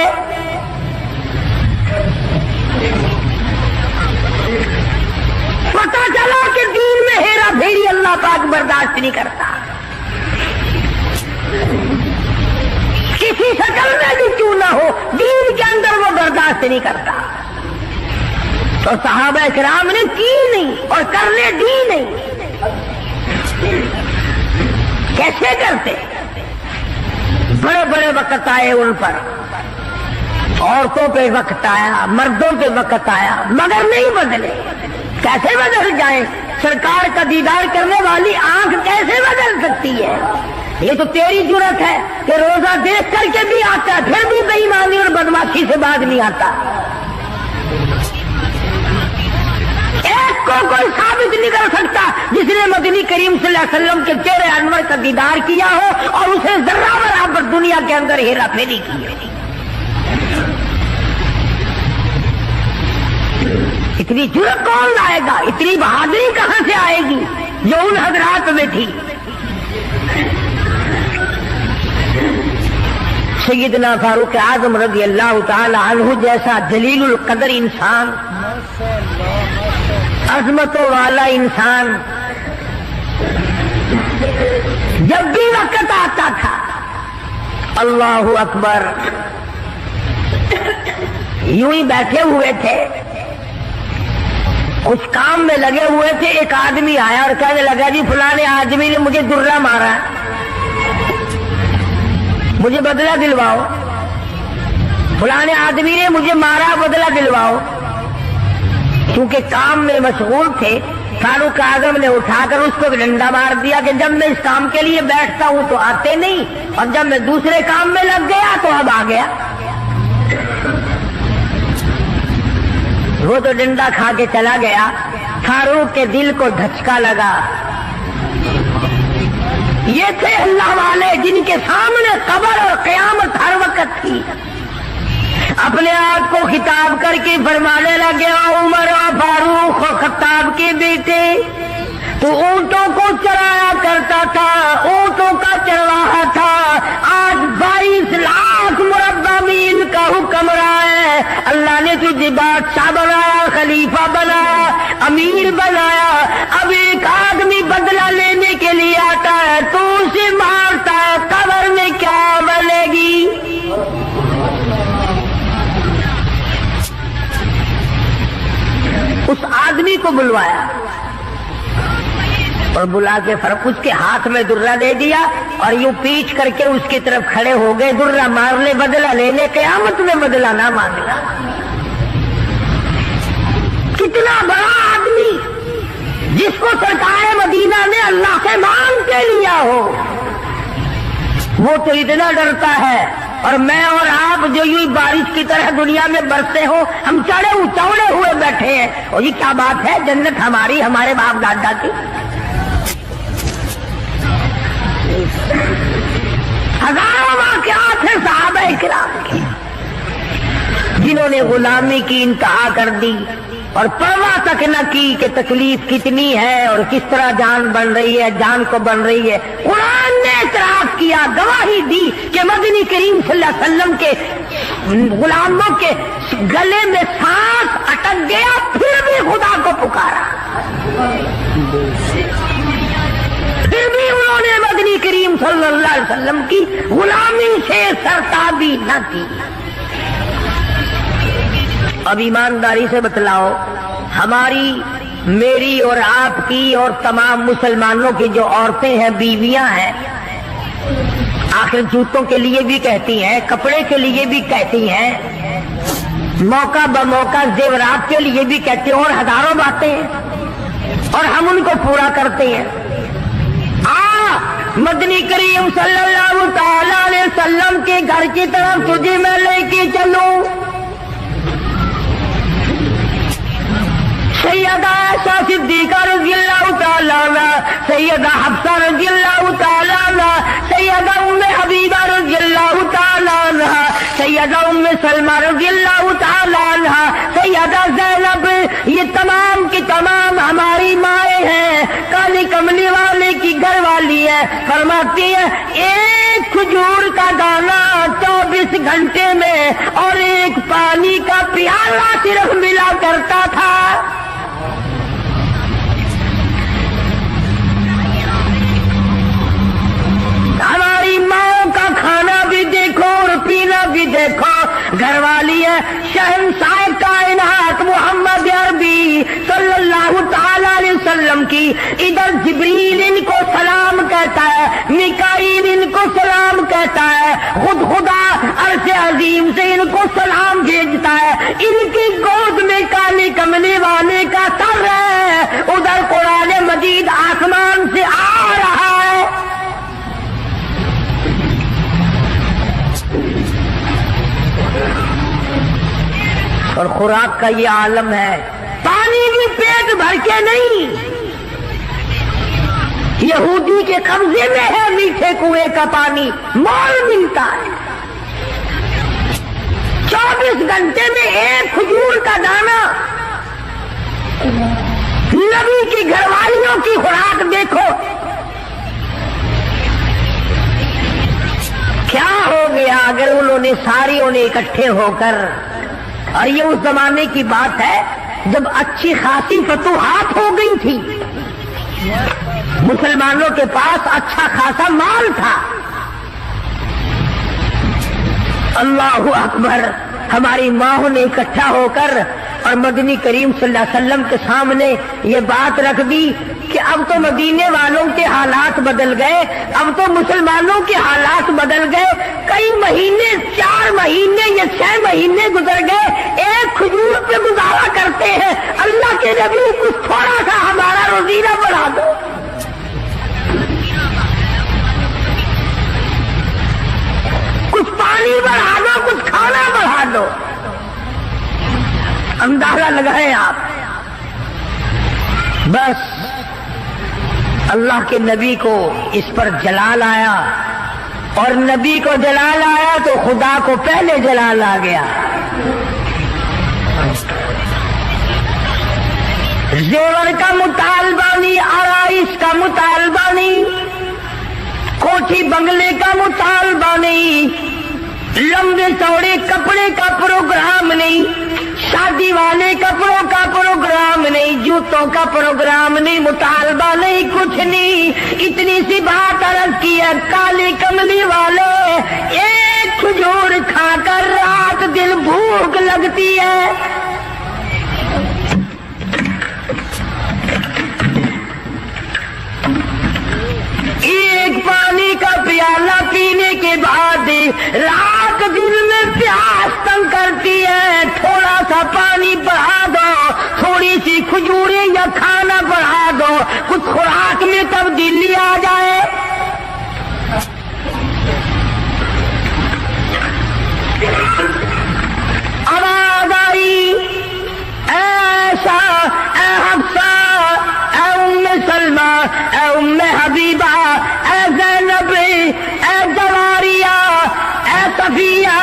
Speaker 1: پتہ چلا کہ دین میں ہیرا پھیری اللہ پاک برداشت نہیں کرتا، کسی شکل میں بھی کیوں نہ ہو، دین کے اندر وہ برداشت نہیں کرتا. تو صحابہ کرام نے کی نہیں اور کرنے دی نہیں. کیسے کرتے؟ بڑے بڑے وقت آئے ان پر، عورتوں پہ وقت آیا، مردوں پہ وقت آیا، مگر نہیں بدلے. کیسے بدل جائیں؟ سرکار کا دیدار کرنے والی آنکھ کیسے بدل سکتی ہے؟ یہ تو تیری جرت ہے کہ روزہ دیکھ کر کے بھی آتا ہے پھر بھی بے ایمانی اور بدماشی سے باز نہیں آتا. ایک کو کوئی ثابت نہیں کر سکتا جس نے مدنی کریم صلی اللہ علیہ وسلم کے چہرے انور کا دیدار کیا ہو اور اسے ذرہ برابر دنیا کے اندر ہیرا پھیری کی ہے. اتنی جرت کون لائے گا؟ اتنی بہادری کہاں سے آئے گی جو ان حضرات میں تھی؟ سیدنا فاروق اعظم رضی اللہ تعالی عنہ جیسا جلیل القدر انسان، عظمتوں والا انسان، جب بھی وقت آتا تھا اللہ اکبر یوں ہی بیٹھے ہوئے تھے، کچھ کام میں لگے ہوئے تھے، ایک آدمی آیا اور کہنے لگا جی فلانے آدمی نے مجھے درہ مارا ہے، مجھے بدلہ دلواؤ. فلانے آدمی نے مجھے مارا، بدلہ دلواؤ. کیونکہ کام میں مشغول تھے، فاروق اعظم نے اٹھا کر اس کو ڈنڈا مار دیا کہ جب میں اس کام کے لیے بیٹھتا ہوں تو آتے نہیں، اور جب میں دوسرے کام میں لگ گیا تو اب آ گیا. وہ تو ڈنڈا کھا کے چلا گیا. فاروق کے دل کو دھچکا لگا. یہ تھے اللہ والے جن کے سامنے قبر اور قیامت ہر وقت تھی. اپنے آپ کو خطاب کر کے فرمانے لگے عمر و فاروق و خطاب کے بیٹے، تو اونٹوں کو چرایا کرتا تھا، اونٹوں کا چرواہا تھا، آج 22 لاکھ مربع میل کا حکم رہا ہے. اللہ نے تجھے بادشاہ بنایا، خلیفہ بنایا، امیر بنایا. اب ایک آدمی بدلہ لینے کے لیے آتا ہے تو اسے مارتا ہے، قبر میں کیا بنے گی؟ اس آدمی کو بلوایا اور بلا کے فرق اس کے ہاتھ میں درہ دے دیا اور یوں پیچھ کر کے اس کی طرف کھڑے ہو گئے، درہ مارنے بدلہ لینے، قیامت میں بدلہ نہ مانگنا. کتنا بڑا آدمی جس کو سرکار مدینہ نے اللہ سے مانگ کے لیا ہو، وہ تو اتنا ڈرتا ہے. اور میں اور آپ جو یوں بارش کی طرح دنیا میں برستے ہو، ہم چوڑے ہوئے بیٹھے ہیں. اور یہ کیا بات ہے؟ جنت ہماری، ہمارے باپ دادا کی. ہزاروں واقعات ہیں صحابہ کرام کے جنہوں نے غلامی کی انتہا کر دی اور پرواہ تک نہ کی کہ تکلیف کتنی ہے اور کس طرح جان بن رہی ہے، جان کو بن رہی ہے. قرآن نے اعتراف کیا، گواہی دی کہ مدنی کریم صلی اللہ علیہ وسلم کے غلاموں کے گلے میں سانس اٹک گیا، پھر بھی خدا کو پکارا، پھر بھی انہوں نے مدنی کریم صلی اللہ علیہ وسلم کی غلامی سے سرتابی نہ کی. اب ایمانداری سے بتلاؤ، ہماری میری اور آپ کی اور تمام مسلمانوں کی جو عورتیں ہیں، بیویاں ہیں، آخر جوتوں کے لیے بھی کہتی ہیں، کپڑے کے لیے بھی کہتی ہیں، موقع بموقع زیورات کے لیے بھی کہتے ہیں، اور ہزاروں باتیں ہیں، اور ہم ان کو پورا کرتے ہیں۔ مدنی کریم صلی اللہ تعالی علیہ وسلم کے گھر کی طرف تجھے میں لے کے چلوں۔ سیدہ عائشہ صدیقہ رضی اللہ تعالی عنہ، سیدہ حفصہ رضی اللہ تعالی عنہ، سیدہ ام حبیبہ رضی اللہ تعالی عنہ، سیدہ ام سلمہ رضی اللہ تعالی عنہ، سیدہ زینب، یہ تمام کی تمام ہماری مائیں ہیں، کالی کملی والے کی گھر والی ہے۔ فرماتی ہے ایک کھجور کا دانہ 24 گھنٹے میں اور ایک پانی کا پیالہ صرف ملا کرتا تھا۔ ہماری ماں کا کھانا بھی دیکھو اور پینا بھی دیکھو، گھر والی ہے شہنشاہ کائنات محمد عربی صلی اللہ تعالی علیہ وسلم کی، ادھر جبریل ان کو سلام کہتا ہے، میکائیل ان کو سلام کہتا ہے، خود خدا عرش عظیم سے ان کو سلام بھیجتا ہے، ان کی گود میں کالی کملی والے کا سر ہے، ادھر قرآن مجید آسمان سے آ رہا ہے۔ اور خوراک کا یہ عالم ہے، پانی بھی پیٹ بھر کے نہیں، یہودی کے قبضے میں ہے میٹھے کنویں کا پانی، مول ملتا ہے۔ 24 گھنٹے میں ایک کھجور کا دانہ، نبی کی گھر والیوں کی خوراک دیکھو، کیا ہو گیا اگر انہوں نے ساریوں نے اکٹھے ہو کر، اور یہ اس زمانے کی بات ہے جب اچھی خاصی فتوحات ہو گئی تھی، مسلمانوں کے پاس اچھا خاصا مال تھا۔ اللہ اکبر، ہماری ماں نے اکٹھا ہو کر اور مدنی کریم صلی اللہ علیہ وسلم کے سامنے یہ بات رکھ دی کہ اب تو مدینے والوں کے حالات بدل گئے، اب تو مسلمانوں کے حالات بدل گئے، کئی مہینے 4 مہینے یا 6 مہینے گزر گئے، ایک کھجور پہ گزارا کرتے ہیں، اللہ کے نبی کچھ تھوڑا سا ہمارا روزینہ بڑھا دو۔ کچھ پانی بڑھا دو، کچھ کھانا بڑھا دو۔ اندازہ لگائیں آپ، بس اللہ کے نبی کو اس پر جلال آیا، اور نبی کو جلال آیا تو خدا کو پہلے جلال آ گیا۔ زیور کا مطالبہ نہیں، آرائش کا مطالبہ نہیں، کوٹھی بنگلے کا مطالبہ نہیں، لمبے چوڑے کپڑے کا پروگرام نہیں، شادی والے کپڑوں کا پروگرام نہیں، جوتوں کا پروگرام نہیں، مطالبہ نہیں، کچھ نہیں، اتنی سی بات عرض کی ہے، کالی کملی والے ایک کھجور کھا کر رات دن بھوک لگتی ہے، ایک پانی کا پیالہ پینے کے بعد رات دن میں پیاس تنگ کرتی ہے، تھوڑا سا پانی بڑھا دو، تھوڑی سی کھجوریں یا کھانا بڑھا دو، کچھ خوراک میں تبدیلی آ جائے۔ آواز آئی، ایسا اے حفصہ، اے ام سلمہ، اے ام حبیبہ، اے زینب، اے جواریہ، اے صفیہ،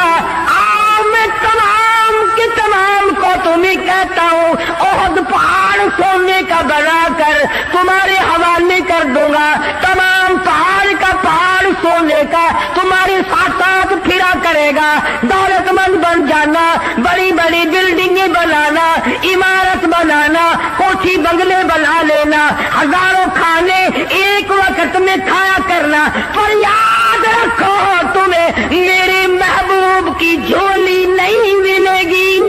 Speaker 1: میں تمام کے تمام کو تمہیں کہتا ہوں، احد پہاڑ سونے کا بنا کر تمہارے حوالے کر دوں گا، تمام پہاڑ کا پہاڑ سونے کا تمہارے ساتھ ساتھ پھرا کرے گا، دولت مند بن جانا، بڑی بڑی بلڈنگیں بنانا، عمارت بنانا، کوٹھی بنگلے بنا لینا، ہزاروں کھانے ایک وقت میں کھایا کرنا، پر یاد رکھو تمہیں میرے محبوب کی جھولی نہیں ملے گی۔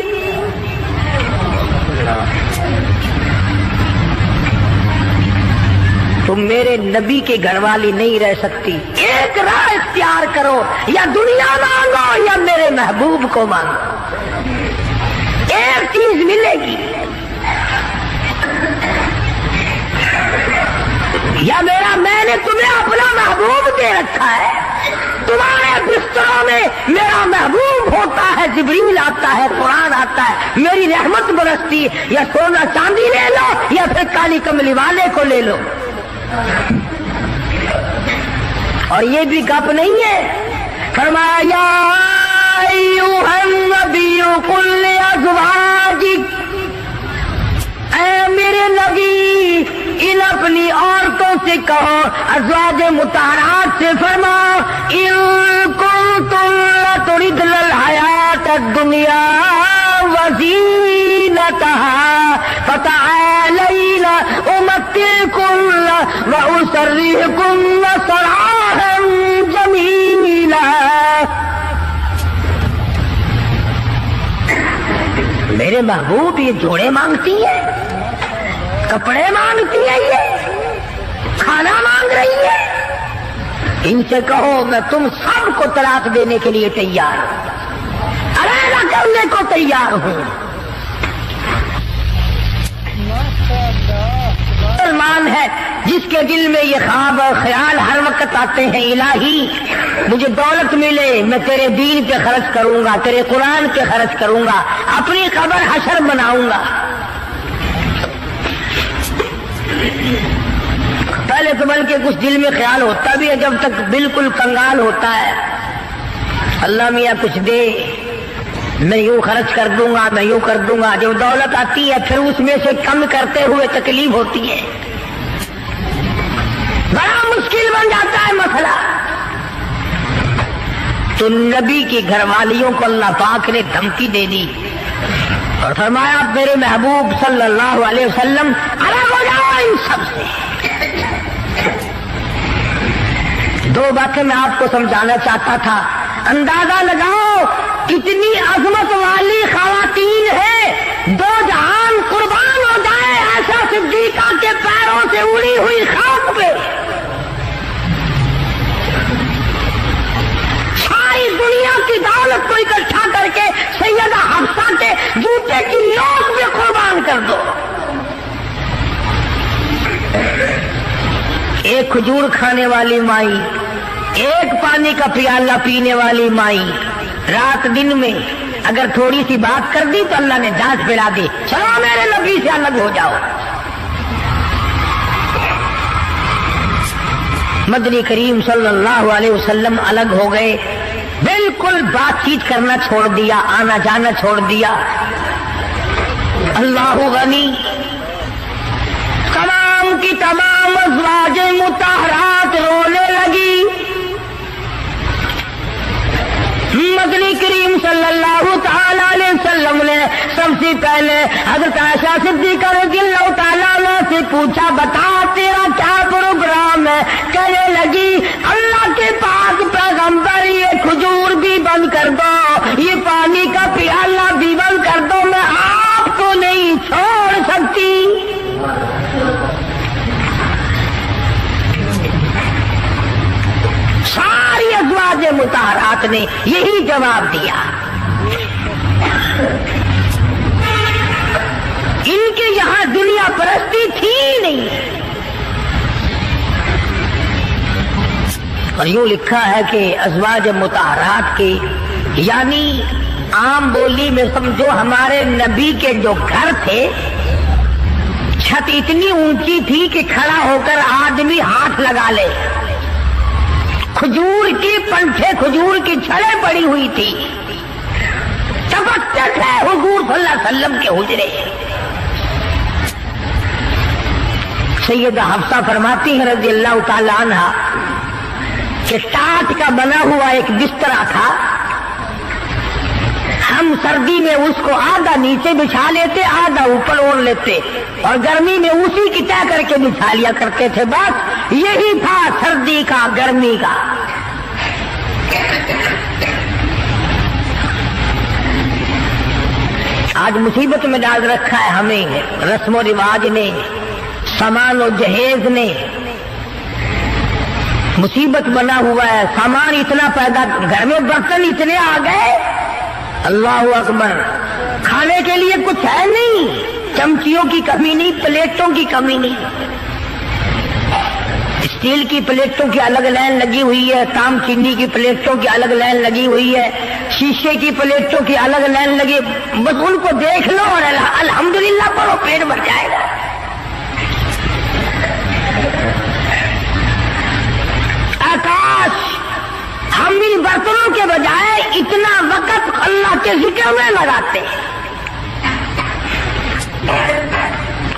Speaker 1: तुम मेरे नबी के घर वाली नहीं रह सकती। एक राह इख्तियार करो, या दुनिया मांगो या मेरे महबूब को मांगो, एक चीज मिलेगी। या मैंने तुम्हें अपना महबूब दे रखा है, तुम्हारे बिस्तरों में मेरा महबूब होता है, जिब्रील आता है, कुरान आता है, मेरी रहमत बरसती। या सोना चांदी ले लो या फिर काली कमली वाले को ले लो। और ये भी गप नहीं है, फरमाया अय्युहन नबिय्यु कुल लिअज़वाजिक, ऐ मेरे नबी इन अपनी औरतों से कहो, अज़वाज मुताहरात से फरमाओ, इन कुंतुम तुरिदनल हयात दुनिया वज़ीनतहा फ़तआलैना उमत्तिकुन्ना व उसर्रिहुकुन्ना सराहन जमीला। मेरे महबूब ये जोड़े मांगती है, कपड़े मांगती है, ये खाना मांग रही है। इनसे कहो मैं तुम सबको तलाक देने के लिए तैयार हूं, अलग करने को तैयार हूं। मुसलमान है जिसके दिल में ये ख्वाब और ख्याल हर वक्त आते हैं, इलाही मुझे दौलत मिले, मैं तेरे दीन पे खर्च करूंगा, तेरे कुरान पे खर्च करूंगा, अपनी कब्र हशर बनाऊंगा। पहले तो बल्कि कुछ दिल में ख्याल होता भी है, जब तक बिल्कुल कंगाल होता है, अल्लाह मियाँ कुछ दे, मैं यूं खर्च कर दूंगा, मैं यूं कर दूंगा। जब दौलत आती है फिर उसमें से कम करते हुए तकलीफ होती है, बड़ा मुश्किल बन जाता है मसला। तो नबी की घरवालियों को अल्लाह पाक ने धमकी दे दी और फरमाया मेरे महबूब सल्लल्लाहु अलैहि वसल्लम अलग हो जाओ इन सब से। दो बातें मैं आपको समझाना चाहता था, अंदाजा लगाओ कितनी अजमत वाली खवातीन है, दो जहान कुर्बान हो जाए ऐसा सिद्दीका के पैरों से उड़ी हुई खाक पे सारी दुनिया की दौलत को इकट्ठा करके सैयदा हफ्सा के जूते की नोक में कुर्बान कर दो। एक खजूर खाने वाली माई, एक पानी का प्याला पीने वाली माई, रात दिन में अगर थोड़ी सी बात कर दी तो अल्लाह ने जांच फैला दी, चलो मेरे नबी से अलग हो जाओ। मदनी करीम सल्लल्लाहु अलैहि वसल्लम अलग हो गए, बिल्कुल बातचीत करना छोड़ दिया, आना जाना छोड़ दिया। अल्लाह गनी, तमाम की तमाम अज़वाजे मुताहरात रोने लगी। मदनी करीम सल्लल्लाहु तआला अलैहि वसल्लम ने सबसे पहले हज़रत आयशा सिद्दीक़ा रज़ियल्लाहु तआला अन्हा से पूछा, बता तेरा क्या प्रोग्राम है? कहने लगी अल्लाह के पाक पैगंबर ये खजूर भी बंद कर दो, ये पानी का प्याला भी बंद कर दो, मैं आपको नहीं छोड़ सकती। सारी अज़वाज मुताहरात ने यही जवाब दिया। इनके यहां दुनिया परस्ती थी नहीं। और यूं लिखा है कि अज़वाज मुताहरात के यानी आम बोली में समझो हमारे नबी के जो घर थे, छत इतनी ऊंची थी कि खड़ा होकर आदमी हाथ लगा ले, खजूर की पंखे, खजूर की छड़ें पड़ी हुई थी, चपकते थे हुजूर सल्लल्लाहु अलैहि वसल्लम के हुजरे। सैयदा हफ्सा फरमाती है रज़ियल्लाहु ताला अन्हा कि टाट का बना हुआ एक बिस्तरा था, हम सर्दी में उसको आधा नीचे बिछा लेते, आधा ऊपर ओढ़ लेते, और गर्मी में उसी की तय करके बिछा लिया करते थे। बस यही था सर्दी का, गर्मी का। आज मुसीबत में डाल रखा है हमें रस्म रिवाज ने, सामान और जहेज ने, मुसीबत बना हुआ है, सामान इतना पैदा, घर में बर्तन इतने आ गए, अल्लाह अकबर, खाने के लिए कुछ है नहीं, चमचियों की कमी नहीं, प्लेटों की कमी नहीं। स्टील की प्लेटों की अलग लाइन लगी हुई है, ताम चीनी की प्लेटों की अलग लाइन लगी हुई है, शीशे की प्लेटों की अलग लाइन लगी, बस उनको देख लो और अल्हम्दुलिल्लाह पढ़ो, पेट भर जाएगा। आकाश, हम इन बर्तनों के बजाय इतना वक्त अल्लाह के जिक्र में लगाते हैं,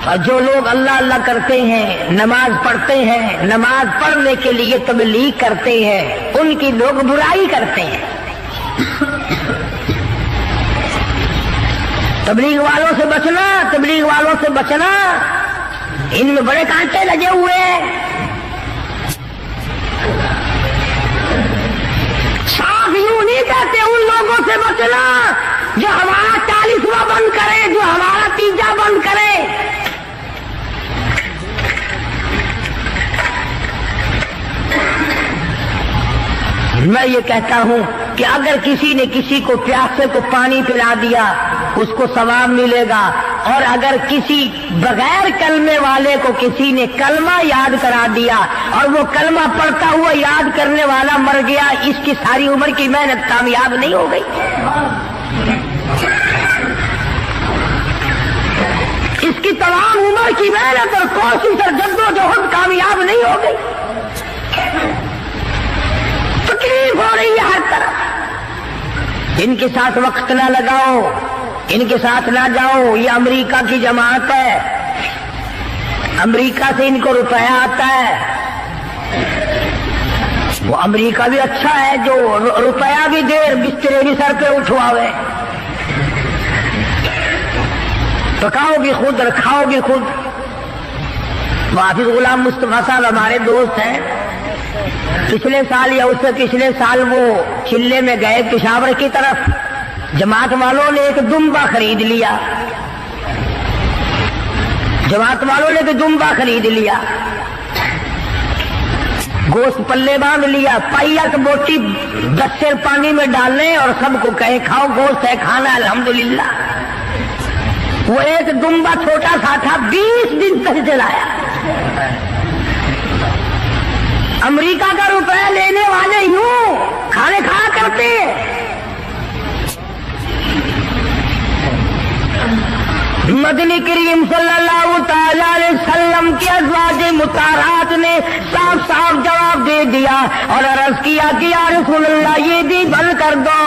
Speaker 1: और जो लोग अल्लाह अल्लाह करते हैं, नमाज पढ़ते हैं, नमाज पढ़ने के लिए तबलीग करते हैं, उनकी लोग बुराई करते हैं। तबलीग वालों से बचना, तबलीग वालों से बचना, इनमें बड़े कांटे लगे हुए हैं। साफ यूं नहीं कहते, उन लोगों से बचना जो हमारा 40वां बंद करे, जो हमारा 3 बंद करे। मैं ये कहता हूं कि अगर किसी ने किसी को प्यासे को पानी पिला दिया, उसको सवाब मिलेगा, और अगर किसी बगैर कलमे वाले को किसी ने कलमा याद करा दिया और वो कलमा पढ़ता हुआ याद करने वाला मर गया, इसकी सारी उम्र की मेहनत कामयाब नहीं हो गई, इसकी तमाम उम्र की मेहनत और कोशिश और जद्दोजहद कामयाब नहीं हो गई। तकलीफ हो रही है हर तरफ। इनके साथ वक्त ना लगाओ, इनके साथ ना जाओ, ये अमेरिका की जमात है, अमेरिका से इनको रुपया आता है। वो अमेरिका भी अच्छा है जो रुपया भी दे, बिस्तरे भी सर पे उठवावे, पकाओगे खुद और खाओगे खुद। हाफिज गुलाम मुस्तफा साहब हमारे दोस्त हैं, पिछले साल या उससे पिछले साल वो चिल्ले में गए पेशावर की तरफ, जमात वालों ने एक दुम्बा खरीद लिया, जमात वालों ने एक दुम्बा खरीद लिया, गोश्त पल्ले बांध लिया, पाइया बोटी 10 सेर पानी में डालने और सबको कहे खाओ, गोश्त है खाना, अल्हम्दुलिल्लाह। वो एक दुम्बा छोटा सा था, 20 दिन तक चलाया। अमेरिका का रुपया लेने वाले यूं खाने खाया करते। मदनी करीम सल्लल्लाहु तआला अलैहि वसल्लम की अज़वाजे मुताहरात ने साफ साफ जवाब दे दिया और अर्ज किया कि या रसूलल्लाह, ये भी बंद कर दो,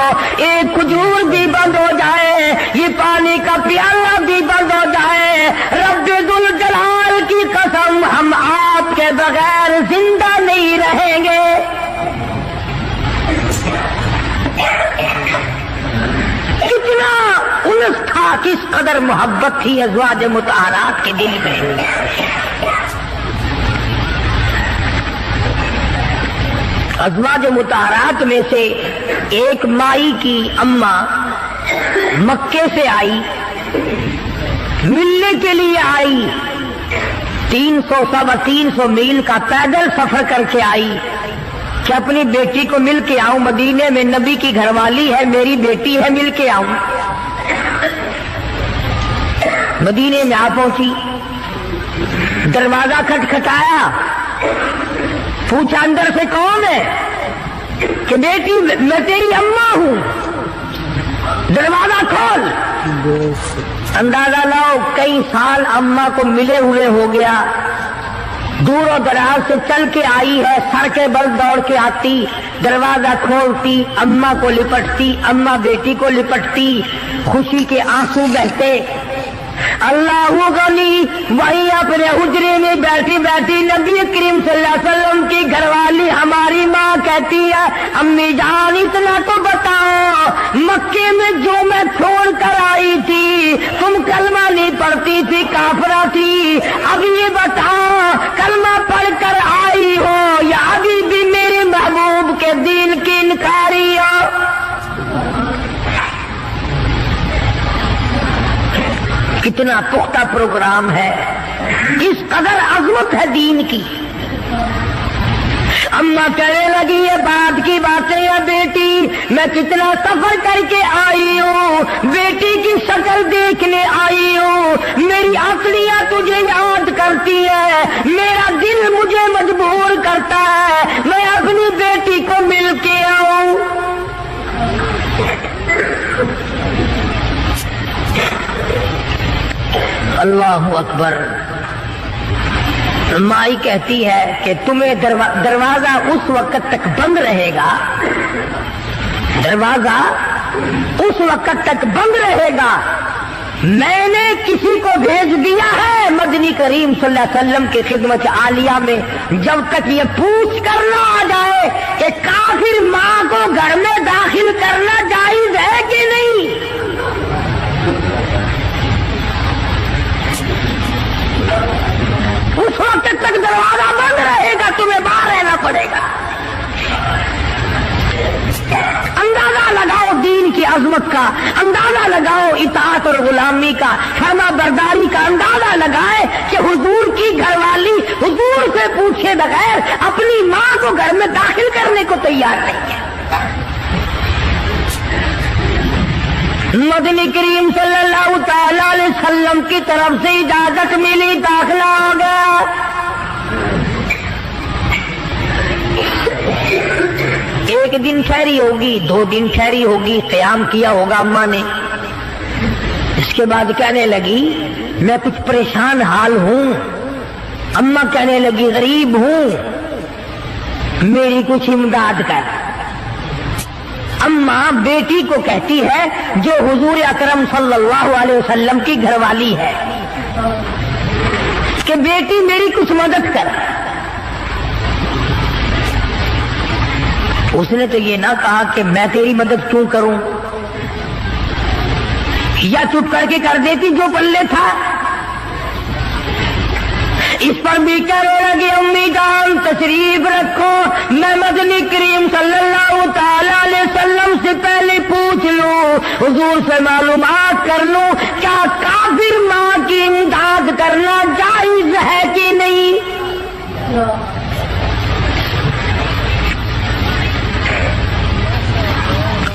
Speaker 1: एक खजूर भी बंद हो जाए, ये पानी का प्याला भी बंद हो जाए, रब्बे दुल जलाल की कसम, हम आपके बगैर जिंदा नहीं रहेंगे। कितना उलझ था, किस कदर मोहब्बत थी अज़वाज मुताहरात के दिल में। अज़वाज मुताहरात में से एक माई की अम्मा मक्के से आई, मिलने के लिए आई, 300 मील का पैदल सफर करके आई कि अपनी बेटी को मिल के आऊं, मदीने में नबी की घरवाली है, मेरी बेटी है, मिल के आऊं। मदीने में आ पहुंची, दरवाजा खटखटाया, पूछा अंदर से कौन है, कि बेटी मैं तेरी अम्मा हूं, दरवाजा खोल। अंदाजा लाओ, कई साल अम्मा को मिले हुए हो गया, दूर और दराज से चल के आई है, सर के बल दौड़ के आती, दरवाजा खोलती, अम्मा को लिपटती, अम्मा बेटी को लिपटती, खुशी के आंसू बहते। अल्लाह गनी वहीं अपने हुजरे में बैठी बैठी नबी करीम सल्लल्लाहु अलैहि वसल्लम की घरवाली हमारी माँ कहती है, अम्मी जान इतना तो बताओ, मक्के में जो मैं छोड़ कर आई थी, तुम कलमा नहीं पढ़ती थी, काफरा थी, अब ये बताओ कलमा पढ़ कर आई हो या अभी भी मेरे महबूब के दीन की इनकारी हो। कितना पुख्ता प्रोग्राम है, किस कदर अजमत है दीन की। अम्मा कहने लगी ये बात की बातें है बेटी, मैं कितना सफर करके आई हूँ, बेटी की शक्ल देखने आई हूँ, मेरी आंखियां तुझे याद करती है, मेरा दिल मुझे मजबूर करता है, मैं अपनी बेटी को मिल के आऊं। अल्लाहु अकबर। माई कहती है कि तुम्हें दरवाजा उस वक्त तक बंद रहेगा, दरवाजा उस वक्त तक बंद रहेगा, मैंने किसी को भेज दिया है मदनी करीम सल्लल्लाहु अलैहि वसल्लम की खिदमत आलिया में, जब तक ये पूछ कर ना आ जाए कि काफिर माँ को घर में दाखिल करना जायज है कि नहीं। उस वक्त तक दरवाजा बंद रहेगा, तुम्हें बाहर रहना पड़ेगा। अंदाजा लगाओ दीन की अजमत का, अंदाजा लगाओ इताअत और गुलामी का, फरमा बरदारी का अंदाजा लगाए कि हुजूर की घरवाली हुजूर से पूछे बगैर अपनी माँ को घर में दाखिल करने को तैयार नहीं है। मदनी करीम सल्लल्लाहु तआला अलैहि वसल्लम की तरफ से इजाजत मिली, दाखिला हो गया। एक दिन ठहरी होगी, 2 दिन ठहरी होगी, क़याम किया होगा अम्मा ने। इसके बाद कहने लगी मैं कुछ परेशान हाल हूं। अम्मा कहने लगी गरीब हूं, मेरी कुछ इमदाद कर। अम्मा बेटी को कहती है जो हुजूर अकरम सल्लल्लाहु अलैहि वसल्लम की घरवाली है कि बेटी मेरी कुछ मदद कर। उसने तो ये ना कहा कि मैं तेरी मदद क्यों करूं, या चुप करके कर देती जो पल्ले था। इस पर भी कहने लगी अम्मी जान तशरीफ रखो, मैं मदनी करीम सल्लल्लाहु तआला अलैहि वसल्लम से पहले पूछ लूं, हुजूर से मालूमात कर लूं क्या काफिर माँ की इमदाद करना जायज है कि नहीं।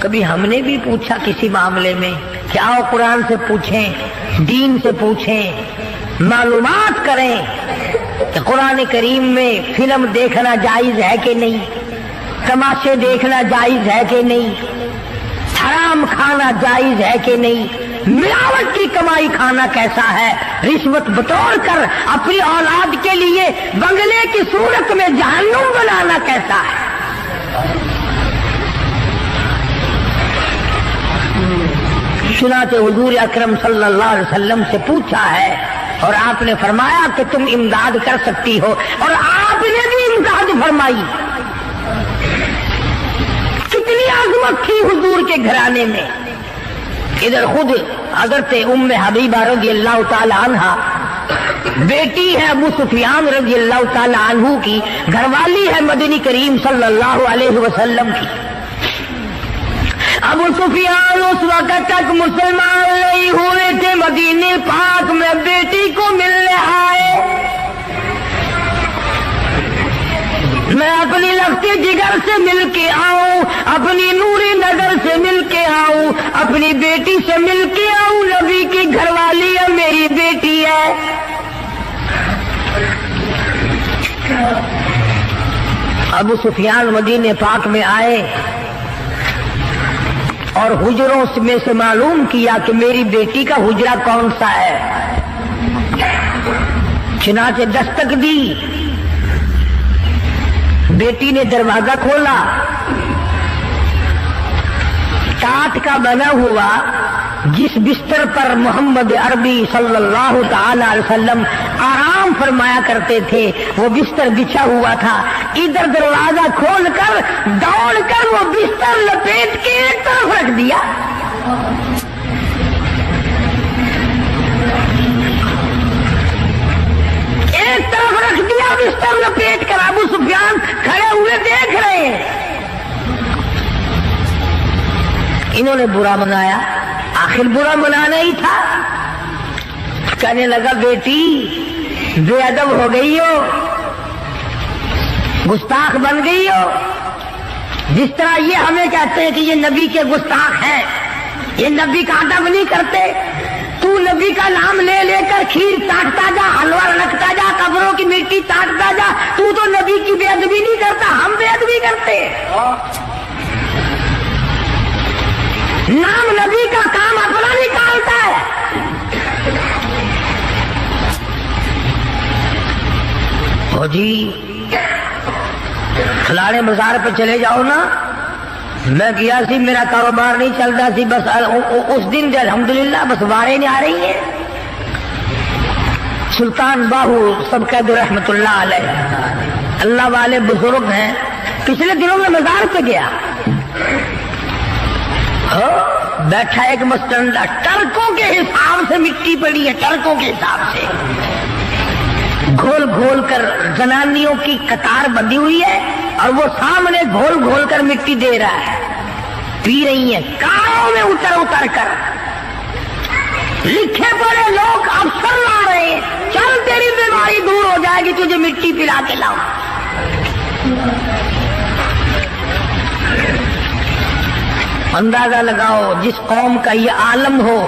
Speaker 1: कभी हमने भी पूछा किसी मामले में कि आओ कुरान से पूछें, दीन से पूछें, मालूमात करें कि कुरान करीम में फिल्म देखना जायज है कि नहीं, तमाशे देखना जायज है कि नहीं, हराम खाना जायज है कि नहीं, मिलावट की कमाई खाना कैसा है, रिश्वत बतौर कर अपनी औलाद के लिए बंगले की सूरत में जहन्नुम बनाना कैसा है। सुनाते हुजूर अकरम सल्लल्लाहु अलैहि वसल्लम से पूछा है और आपने फरमाया कि तुम इमदाद कर सकती हो, और आपने भी इमदाद फरमाई। कितनी आज़मत थी हुजूर के घराने में। इधर खुद हज़रत उम्मे हबीबा रज़ियल्लाहु ताला अन्हा बेटी है अबू सुफियान रज़ियल्लाहु ताला अन्हु की, घरवाली है मदनी करीम सल्लल्लाहु अलैहि वसल्लम की। अबू सुफियान उस वक्त तक मुसलमान नहीं हुए थे, मदीने पाक में बेटी को मिलने आए। मैं अपनी लफ्ते जिगर से मिल के आऊं, अपनी नूरी नगर से मिल के आऊं, अपनी बेटी से मिल के आऊं, नबी की घरवाली है, मेरी बेटी है। अबू सुफियान मदीने पाक में आए और हुजरों में से मालूम किया कि मेरी बेटी का हुजरा कौन सा है। चुनाचे दस्तक दी, बेटी ने दरवाजा खोला। काठ का बना हुआ जिस बिस्तर पर मोहम्मद अरबी सल्लल्लाहु ताला अलैहि वसल्लम आराम फरमाया करते थे, वो बिस्तर बिछा हुआ था। इधर दरवाजा खोलकर दौड़कर वो बिस्तर लपेट के एक तरफ रख दिया। एक तरफ रख दिया बिस्तर लपेट कर। अबू सुफियान खड़े हुए देख रहे हैं। इन्होंने बुरा मनाया, आखिर बुरा मनाना ही था। कहने लगा बेटी बेअदब हो गई हो, گستاخ بن گئی ہو. جس طرح یہ ہمیں کہتے ہیں کہ یہ نبی کے گستاخ ہیں، یہ نبی کا ادب نہیں کرتے. تو نبی کا نام لے لے کر کھیر چاٹتا جا، حلوہ رکھتا جا، قبروں کی مٹی چاٹتا جا. تو نبی کی بے ادبی نہیں کرتا، ہم بے ادبی کرتے. نام نبی کا کام اپنا نکالتا ہے. او جی فلانے بازار پہ چلے جاؤ نا، میں گیا سی، میرا کاروبار نہیں چلتا سی، بس اس دن سے الحمدللہ بس بارے نہیں آ رہی ہے. سلطان باہو سب قید رحمت اللہ علیہ، اللہ والے بزرگ ہیں. پچھلے دنوں میں مزار پہ گیا، بیٹھا ایک مسٹنڈا، ٹرکوں کے حساب سے مٹی پڑی ہے، ٹرکوں کے حساب سے گھول گھول کر زنانیوں کی قطار بندھی ہوئی ہے، اور وہ سامنے گھول گھول کر مٹی دے رہا ہے، پی رہی ہیں کاروں میں اتر اتر کر. لکھے پڑے لوگ افسر لا رہے ہیں، چل تیری بیماری دور ہو جائے گی، تجھے مٹی پلا کے لاؤ. اندازہ لگاؤ جس قوم کا یہ عالم ہو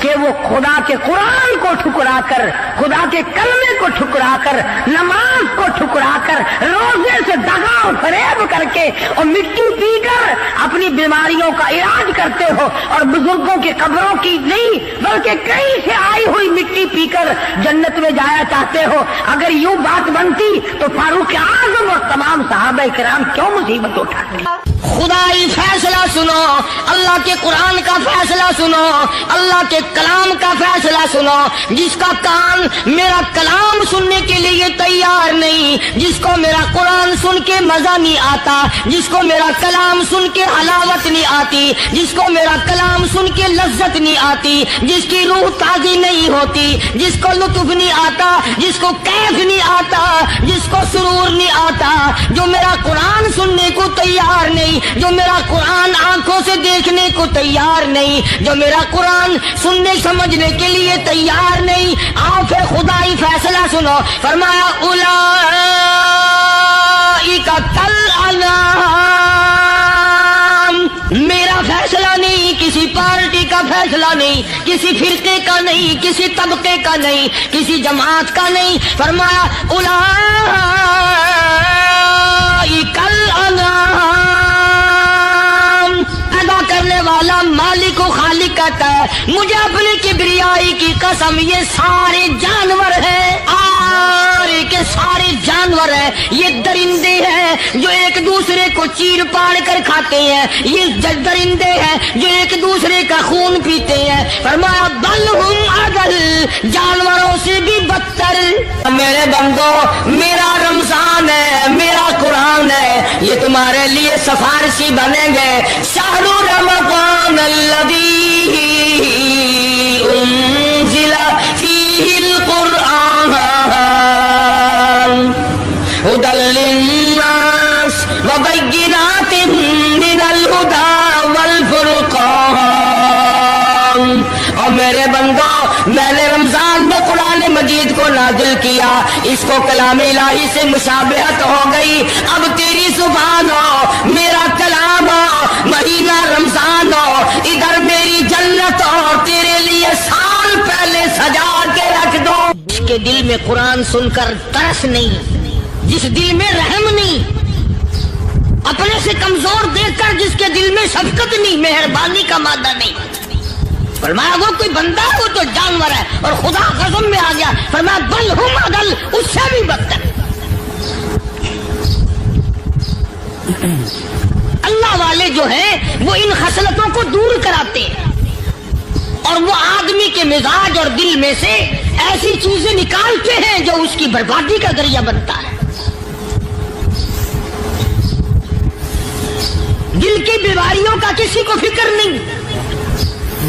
Speaker 1: کہ وہ خدا کے قرآن کو ٹھکرا کر، خدا کے کلمے کو ٹھکرا کر، نماز کو ٹھکرا کر، روزے سے دغا و فریب کر کے اور مٹی پی کر اپنی بیماریوں کا علاج کرتے ہو، اور بزرگوں کی قبروں کی نہیں بلکہ کہیں سے آئی ہوئی مٹی پی کر جنت میں جایا چاہتے ہو. اگر یوں بات بنتی تو فاروق اعظم اور تمام صحابہ کرام کیوں مصیبت اٹھاتے؟ خدائی فیصلہ سنو، اللہ کے قرآن کا فیصلہ سنو، اللہ کے کلام کا فیصلہ سنو. جس کا کان میرا کلام سننے کے لیے تیار نہیں، جس کو میرا قرآن سن کے مزہ نہیں آتا، جس کو میرا کلام سن کے حلاوت نہیں آتی، جس کو میرا کلام سن کے لذت نہیں آتی، جس کی روح تازی نہیں ہوتی، جس کو لطف نہیں آتا، جس کو کیف نہیں آتا، جس کو سرور نہیں آتا، جو میرا قرآن سننے کو تیار نہیں، جو میرا قرآن آنکھوں سے دیکھنے کو تیار نہیں، جو میرا قرآن سننے سمجھنے کے لیے تیار نہیں. آؤ پھر خدائی فیصلہ سنو. فرمایا اولئک کالانعام. میرا فیصلہ نہیں، کسی پارٹی کا فیصلہ نہیں، کسی فرقے کا نہیں، کسی طبقے کا نہیں، کسی جماعت کا نہیں. فرمایا اولئک الانعام. کرنے والا مالک و خالق کہتا ہے مجھے اپنی کبریائی کی قسم، یہ سارے جانور ہیں، سارے کے سارے جانور ہیں. یہ درندے ہیں جو ایک دوسرے کو چیر پاڑ کر کھاتے ہیں، یہ درندے ہیں جو ایک دوسرے کا خون پیتے ہیں. فرمایا بل ہم اضل، جانوروں سے بھی بدتر. میرے بندو، میرا رمضان ہے، میرا قرآن ہے، یہ تمہارے لیے سفارشی بنیں گے. شہر رمضان الذی انزل فیہ القرآن ھدی للناس وبینات من الھدی والفرقان. اور میرے بندو، میں نے رمضان میں قرآن مجید کو نازل کیا، اس کو کلام الہی سے مشابہت ہو گئی. اب تیری زبان ہو، میرا کلام ہو، مہینہ رمضان ہو، ادھر میری جنت ہو، تیرے لیے سال پہلے سجا کے رکھ دو. جس کے دل میں قرآن سن کر ترس نہیں، جس دل میں رحم نہیں، اپنے سے کمزور دیکھ کر جس کے دل میں شفقت نہیں، مہربانی کا مادہ نہیں. فرمایا وہ کوئی بندہ، وہ تو جانور ہے. اور خدا قسم میں آ گیا، فرمایا بل ہم اضل، اس سے بھی بدتر. اللہ والے جو ہیں وہ ان خصلتوں کو دور کراتے ہیں، اور وہ آدمی کے مزاج اور دل میں سے ایسی چیزیں نکالتے ہیں جو اس کی بربادی کا ذریعہ بنتا ہے. دل کی بیماریوں کا کسی کو فکر نہیں.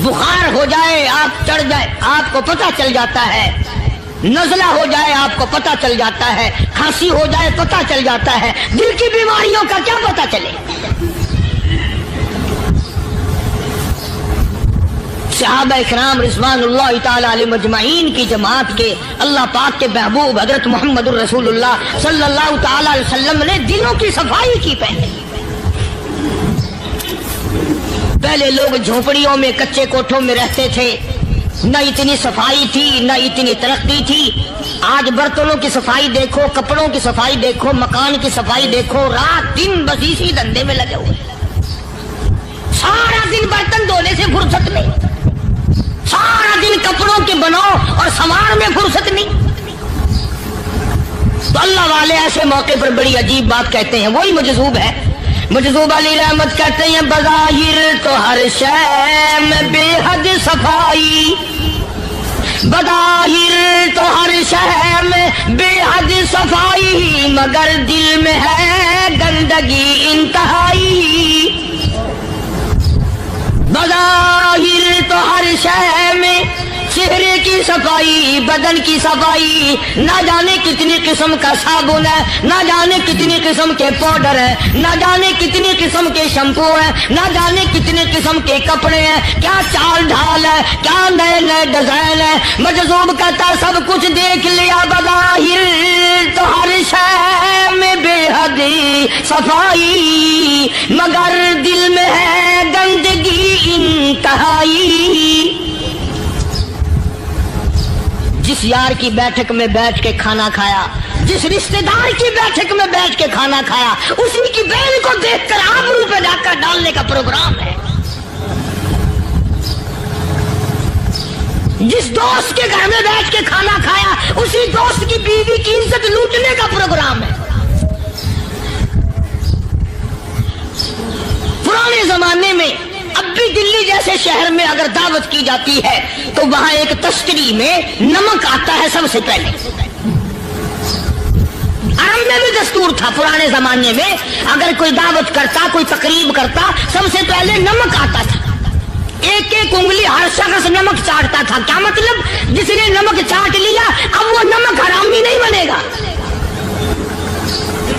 Speaker 1: بخار ہو جائے، آپ چڑھ جائے، آپ کو پتہ چل جاتا ہے. نزلہ ہو جائے، آپ کو پتہ چل جاتا ہے. کھانسی ہو جائے، پتہ چل جاتا ہے. دل کی بیماریوں کا کیا پتہ چلے؟ सहाबा इकराम रिज़वानुल्लाह ताला अलैहिम अजमाइन की जमात के अल्लाह पाक के महबूब हजरत मोहम्मद रसूलुल्लाह सल्लल्लाहु ताला अलैहि वसल्लम ने दिलों की सफाई की। पहले लोग झोपड़ियों में कच्चे कोठों में रहते थे, न इतनी सफाई थी न इतनी तरक्की थी। आज बर्तनों की सफाई देखो, कपड़ों की सफाई देखो, मकान की सफाई देखो, रात दिन बस इसी धंधे में लगे हुए। सारा दिन बर्तन धोने से फुर्सत नहीं, सारा दिन कपड़ों के बनाओ और संवार में फुर्सत नहीं। तो अल्लाह वाले ऐसे मौके पर बड़ी अजीब बात कहते हैं। वही मजज़ूब है, मजज़ूब अली रहमत कहते हैं, बज़ाहिर तो हर शय में बेहद सफाई, बज़ाहिर तो हर शय में बेहद सफाई, मगर दिल में है गंदगी इंतहाई। बज़ाहिर तो हर शय में चेहरे की सफाई, बदन की सफाई, ना जाने कितनी किस्म का साबुन है, ना जाने कितनी किस्म के पाउडर है, ना जाने कितनी किस्म के शैम्पू है, ना जाने कितने किस्म के कपड़े हैं, क्या चाल ढाल है, क्या नए नए डिजाइन है। मजज़ूब कहता सब कुछ देख लिया, बज़ाहिर तो हर शय में बेहद सफाई, मगर दिल में है गंदगी इंतहाई। जिस यार की बैठक में बैठ के खाना खाया, जिस रिश्तेदार की बैठक में बैठ के खाना खाया, उसी की बहन को देखकर आबरू पे जाकर डालने का प्रोग्राम है। जिस दोस्त के घर में बैठ के खाना खाया, उसी दोस्त की बीवी की इज्जत लूटने का प्रोग्राम है। पुराने जमाने में अब भी दिल्ली जैसे शहर में अगर दावत की जाती है तो वहां एक तश्तरी में नमक आता है सबसे पहले। अरब में भी दस्तूर था पुराने जमाने में, अगर कोई दावत करता, कोई तकरीब करता, सबसे पहले नमक आता था। एक एक उंगली हर शख्स नमक चाटता था। क्या मतलब? जिसने नमक चाट लिया अब वो नमक हरामी नहीं बनेगा।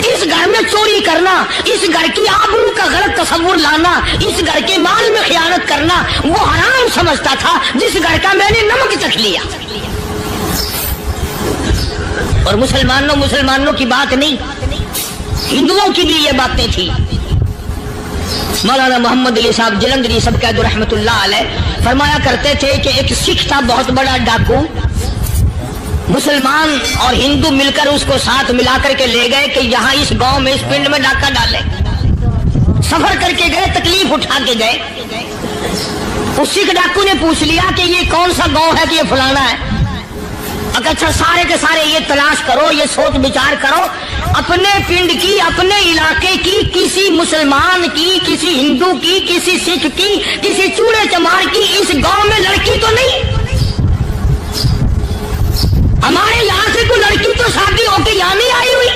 Speaker 1: इस घर में चोरी करना, इस घर की आबरू का गलत तस्वुर लाना, इस घर के माल में खयानत करना वो हराम समझता था जिस घर का मैंने नमक चख लिया। और मुसलमानों की बात नहीं, हिंदुओं की भी ये बातें थी। मौलाना मोहम्मद अली साहब जलंधरी सब कहते रहमतुल्लाह अलैह फरमाया करते थे कि एक सिख था बहुत बड़ा डाकू, मुसलमान और हिंदू मिलकर उसको साथ मिलाकर के ले गए कि यहाँ इस गांव में, इस पिंड में डाका डाले। सफर करके गए, तकलीफ उठा के गए। उस सिख डाकू ने पूछ लिया कि ये कौन सा गांव है कि ये फलाना है। अच्छा सारे के सारे ये तलाश करो, ये सोच विचार करो, अपने पिंड की, अपने इलाके की, किसी मुसलमान की, किसी हिंदू की, किसी सिख की, किसी चूड़े चमार की इस गांव में लड़की तो नहीं। हमारे यहाँ से कोई लड़की तो शादी होके यहाँ नहीं आई हुई।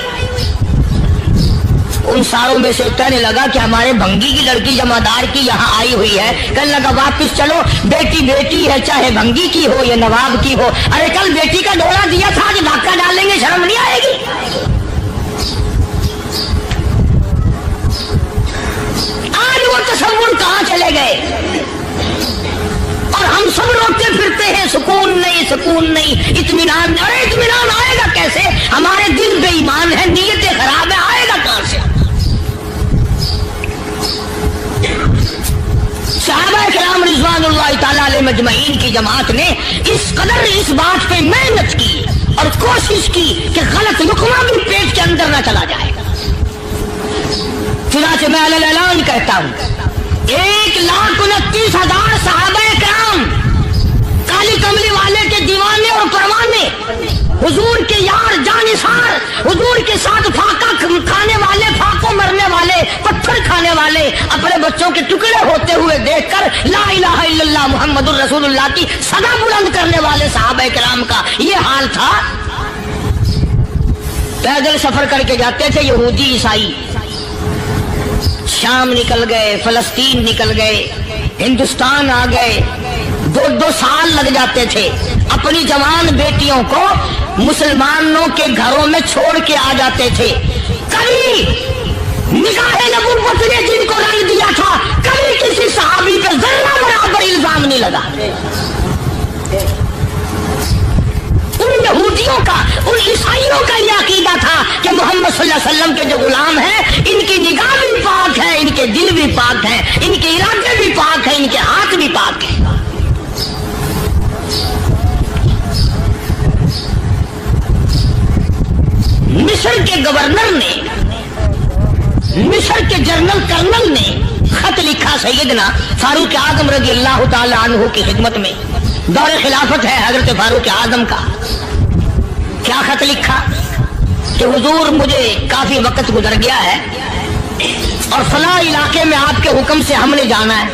Speaker 1: उन सारों में से कहने लगा कि हमारे भंगी की लड़की जमादार की यहाँ आई हुई है। कहने लगा वापिस चलो, बेटी बेटी है, चाहे भंगी की हो या नवाब की हो। अरे कल बेटी का डोला दिया था, आज डाका डालेंगे, शर्म नहीं आएगी? आज वो तस्वुर कहाँ चले गए? और हम सब रोकते फिरते हैं सुकून नहीं, सुकून नहीं, इत्मीनान। अरे इत्मीनान आएगा कैसे? हमारे दिल बेईमान है, नीयतें खराब है, आएगा कहां से? सहाबा किराम रिज़वानुल्लाह ताला अलैहिम अजमईन की जमात ने इस कदर इस बात पे मेहनत की और कोशिश की कि गलत लुकमा भी पेट के अंदर न चला जाए। चुनाचे मैं ऐलान कहता हूं, 1,29,000 सहाबा किराम काली कमली वाले के दीवाने और परवाने, हुजूर के यार जानिसार, हुजूर के साथ फाका खाने वाले, फाको मरने वाले, पत्थर खाने वाले, अपने बच्चों के टुकड़े होते हुए देखकर ला इलाहा इल्लल्लाह मुहम्मदुर रसूलुल्लाह की सदा बुलंद करने वाले सहाबा किराम का ये हाल था। पैदल सफर करके जाते थे यहूदी ईसाई, शाम निकल गए, फलस्तीन निकल गए, हिंदुस्तान आ गए, 2-2 साल लग जाते थे। अपनी जवान बेटियों को मुसलमानों के घरों में छोड़ के आ जाते थे। कभी निगाहे नबुव्वत ने जिनको रंग दिया था, कभी किसी सहाबी पे जर्रा बराबर इल्जाम नहीं लगा। उन यहूदियों का, उन ईसाइयों का यह अकीदा था कि मोहम्मद सल्लल्लाहु अलैहि वसल्लम के जो गुलाम हैं, इनकी निगाह भी पाक है, इनके दिल भी पाक है, इनके इरादे भी पाक है, इनके हाथ भी पाक है। मिस्र के गवर्नर ने, मिस्र के जनरल कर्नल ने खत लिखा सैयदना फारूक आजम रज़ी अल्लाह ताला अन्हु की खिदमत में। दौरे खिलाफत है हजरत फारूक आजम का। क्या खत लिखा कि हुजूर मुझे काफी वक्त गुजर गया है और फला इलाके में आपके हुक्म से हमने जाना है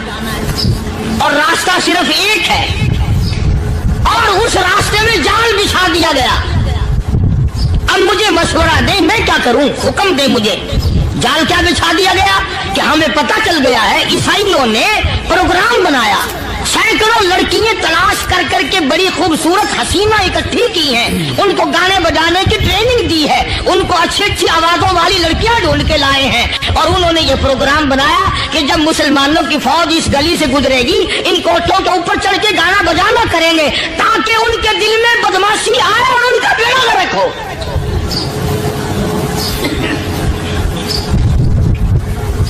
Speaker 1: और रास्ता सिर्फ एक है और उस रास्ते में जाल बिछा दिया गया। अब मुझे मशवरा दे, मैं क्या करूं, हुक्म दे मुझे। जाल क्या बिछा दिया गया कि हमें पता चल गया है ईसाइयों ने प्रोग्राम बनाया, सैकड़ों लड़कियां तलाश कर करके बड़ी खूबसूरत हसीना इकट्ठी की हैं, उनको गाने बजाने की ट्रेनिंग दी है, उनको अच्छी अच्छी आवाजों वाली लड़कियां ढूंढ के लाए हैं और उन्होंने ये प्रोग्राम बनाया कि जब मुसलमानों की फौज इस गली से गुजरेगी, इन कोठों के ऊपर चढ़ के गाना बजाना करेंगे ताकि उनके दिल में बदमाशी आए और उनका बेड़ा गर्क हो।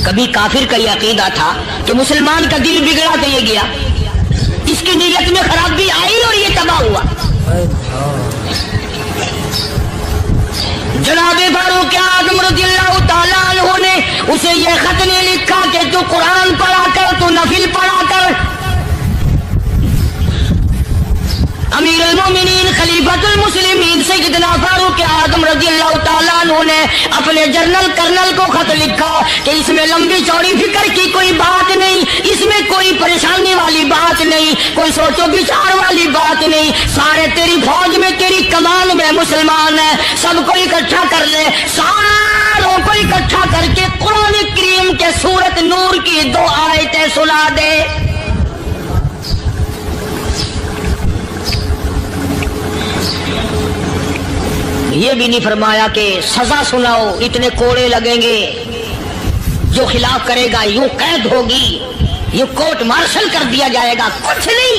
Speaker 1: कभी काफिर का यह अकीदा था कि मुसलमान का दिल बिगड़ा तो ये गया, इसकी नीयत में खराबी आई और ये तबाह हुआ। जनाबे फारूक आज़म रज़ियल्लाहु ताला अन्हु ने उसे यह खत नहीं लिखा कि तू कुरान पढ़ा कर, तू नफिल पढ़ा कर। अमीर अल-मोमिनीन खलीफतुल मुस्लिमीन सैयदना फारूक आज़म रज़ियल्लाहु ताला अन्हु ने अपने जनरल कर्नल को खत लिखा कि इसमें लंबी चौड़ी फिक्र की कोई बात नहीं, इसमें कोई परेशानी वाली बात नहीं, कोई सोचो विचार वाली बात नहीं। सारे तेरी फौज में, तेरी कमान में मुसलमान है, सबको इकट्ठा कर ले, सारों को इकट्ठा करके कुरान करीम के सूरत नूर की 2 आयतें सुना दे। ये भी नहीं फरमाया कि सजा सुनाओ, इतने कोड़े लगेंगे, जो खिलाफ करेगा यूं कैद होगी, यूं कोर्ट मार्शल कर दिया जाएगा, कुछ नहीं।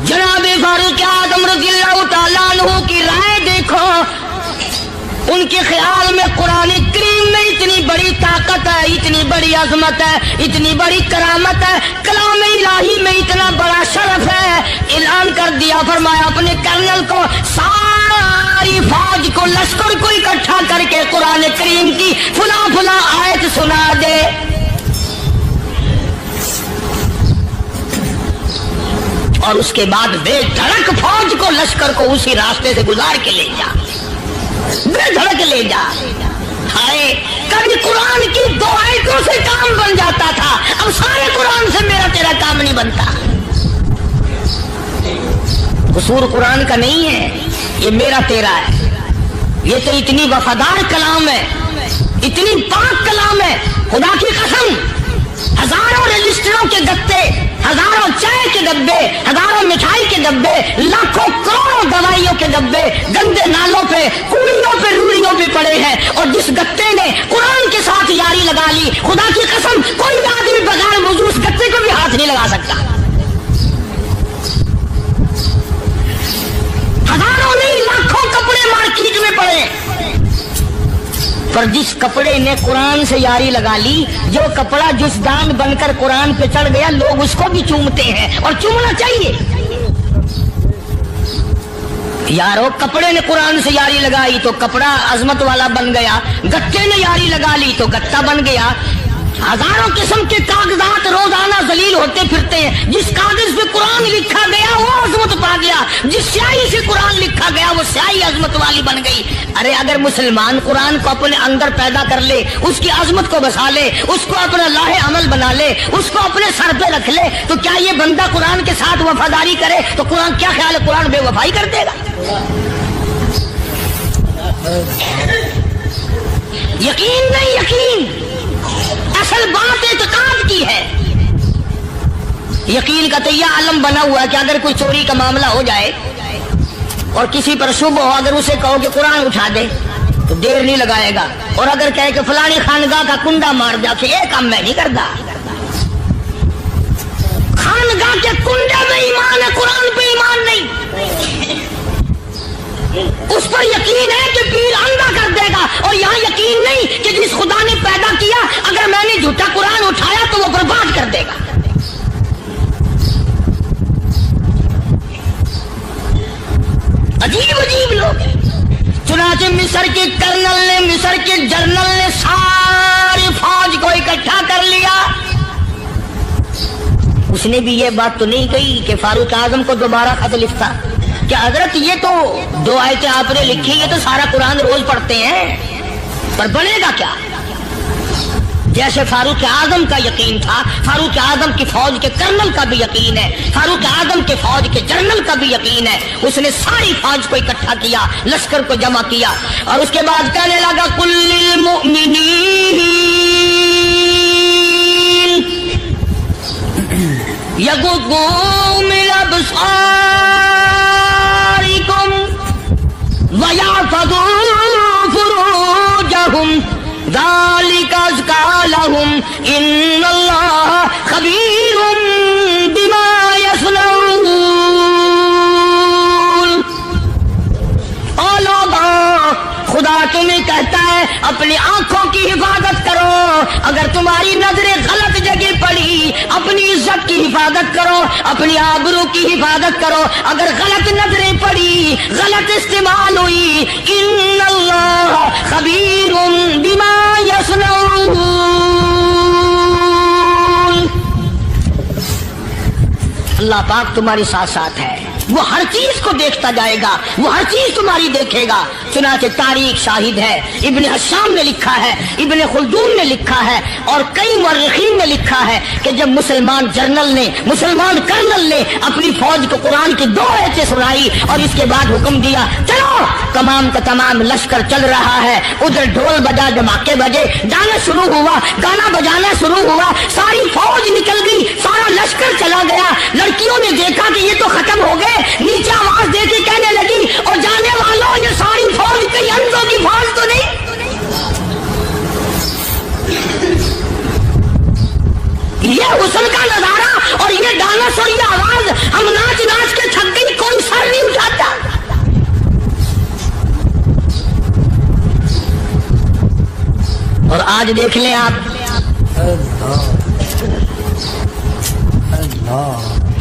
Speaker 1: जनाबे फारूक आज़म रज़ियल्लाहु ताला अन्हु की राय देखो, उनके ख्याल में कुरान करीम में इतनी बड़ी ताकत है, इतनी बड़ी अजमत है, इतनी बड़ी करामत है, कलाम इलाही में इतना बड़ा शरफ है। ऐलान कर दिया, फरमाया अपने कर्नल को सारी फौज को, लश्कर को इकट्ठा करके कुरान करीम की फुला फुला आयत सुना दे। और उसके बाद बेधड़क फौज को, लश्कर को उसी रास्ते से गुजार के ले जा, बेधड़क ले जा। हाय, कभी कुरान की 2 आयतों से काम बन जाता था, अब सारे कुरान से मेरा तेरा काम नहीं बनता। कसूर कुरान का नहीं है, ये मेरा तेरा है। ये तो इतनी वफादार कलाम है, इतनी पाक कलाम है, खुदा की कसम। हजारों रजिस्टरों के गत्ते, हजारों चाय के डब्बे, हजारों मिठाई के डब्बे, लाखों करोड़ों दवाइयों के डब्बे गंदे नालों पे, कूड़ियों पे, रूड़ियों पे पड़े हैं। और जिस गत्ते ने कुरान के साथ यारी लगा ली, खुदा की कसम कोई भी आदमी बगैर वजू उस गत्ते को भी हाथ नहीं लगा सकता। हजारों नहीं, लाखों कपड़े मार्केट में पड़े, पर जिस कपड़े ने कुरान से यारी लगा ली, जो कपड़ा जुज़दान बनकर कुरान पे चढ़ गया, लोग उसको भी चूमते हैं और चूमना चाहिए। यारो, कपड़े ने कुरान से यारी लगाई तो कपड़ा अजमत वाला बन गया, गत्ते ने यारी लगा ली तो गत्ता बन गया। हजारों किस्म के कागजात रोजाना जलील होते फिरते हैं। जिस कागज पे कुरान लिखा गया वो अजमत पा गया, जिस स्याही से कुरान लिखा गया वो स्याही अजमत वाली बन गई। अरे अगर मुसलमान कुरान को अपने अंदर पैदा कर ले, उसकी अजमत को बसा ले, उसको अपना लाहे अमल बना ले, उसको अपने सर पे रख ले, तो क्या ये बंदा कुरान के साथ वफादारी करे तो कुरान, क्या ख्याल है, कुरान बेवफाई कर देगा? यकीन नहीं, यकीन असल बात एतकाद की है। यकीन का तो यह आलम बना हुआ है कि अगर कोई चोरी का मामला हो जाए और किसी पर शुभ हो, अगर उसे कहो कि कुरान उठा दे तो देर नहीं लगाएगा, और अगर कहे कि फलानी खानगाह का कुंडा मार जा, कि ये काम मैं नहीं करता, कुरान गा के कुंडे में ईमान है, कुरान पे ईमान नहीं। उस पर यकीन है कि पीर अंधा कर देगा, और यहाँ यकीन नहीं कि जिस खुदा ने पैदा किया अगर मैंने झूठा कुरान उठाया तो वो बर्बाद कर देगा। अजीब अजीब लोग हैं। चुनाचे मिस्र के कर्नल ने, मिस्र के जनरल ने सारी फौज को इकट्ठा कर लिया। उसने भी ये बात तो नहीं कही कि फारूक आजम को दोबारा खत लिखता। क्या हजरत ये तो 2 आयतें आपने लिखी, ये तो सारा कुरान रोज पढ़ते हैं, पर बनेगा क्या? जैसे फारूक आजम का यकीन था, फारूक आजम की फौज के कर्नल का भी यकीन है, फारूक आजम के फौज के जनरल का भी यकीन है। उसने सारी फौज को इकट्ठा किया, लश्कर को जमा किया, और उसके बाद कहने लगा कुल्लिल मुमिनीन यगुद्दू मिन अबसारिकुम व यहफज़ू फुरूजहुम ज़ालिका अज़का लहुम इन्नल्लाह खबीरुम बिमा यस्नऊन। ओ लोगों, खुदा तुम्हें कहता है अपनी आंखों की हिफाजत करो। अगर तुम्हारी नजरें गलत जगह पड़ी, अपनी इज्जत की हिफाजत करो, अपनी आबरू की हिफाजत करो। अगर गलत नजरें पड़ी, गलत इस्तेमाल हुई, इन्नल्लाह खबीरुम बिमा यस्नऊन। अल्लाह पाक तुम्हारे साथ साथ है, वो हर चीज को देखता जाएगा, वो हर चीज तुम्हारी देखेगा। चुनाचे तारीख शाहिद है, इब्ने हशाम ने लिखा है, इब्ने खुल्दून ने लिखा है, और कई मुअर्रिखीन ने लिखा है कि जब मुसलमान जर्नल ने, मुसलमान कर्नल ने अपनी फौज को कुरान की 2 आयतें सुनाई और इसके बाद हुक्म दिया चलो, तमाम का तमाम लश्कर चल रहा है। उधर ढोल बजा, धमाके बजे, गाना शुरू हुआ, गाना बजाना शुरू हुआ, सारी फौज निकल गई, सारा लश्कर चला गया। लड़कियों ने देखा कि ये तो खत्म हो गए, नीचे आवाज देके कहने लगी और जाने वालों, ये सारी फौज कई अंधों की फौज तो नहीं। ये हुस्न का नजारा और ये डांस और ये आवाज, हम नाच नाच के थक गई, कोई सर नहीं उठाता। और आज देख लें आप,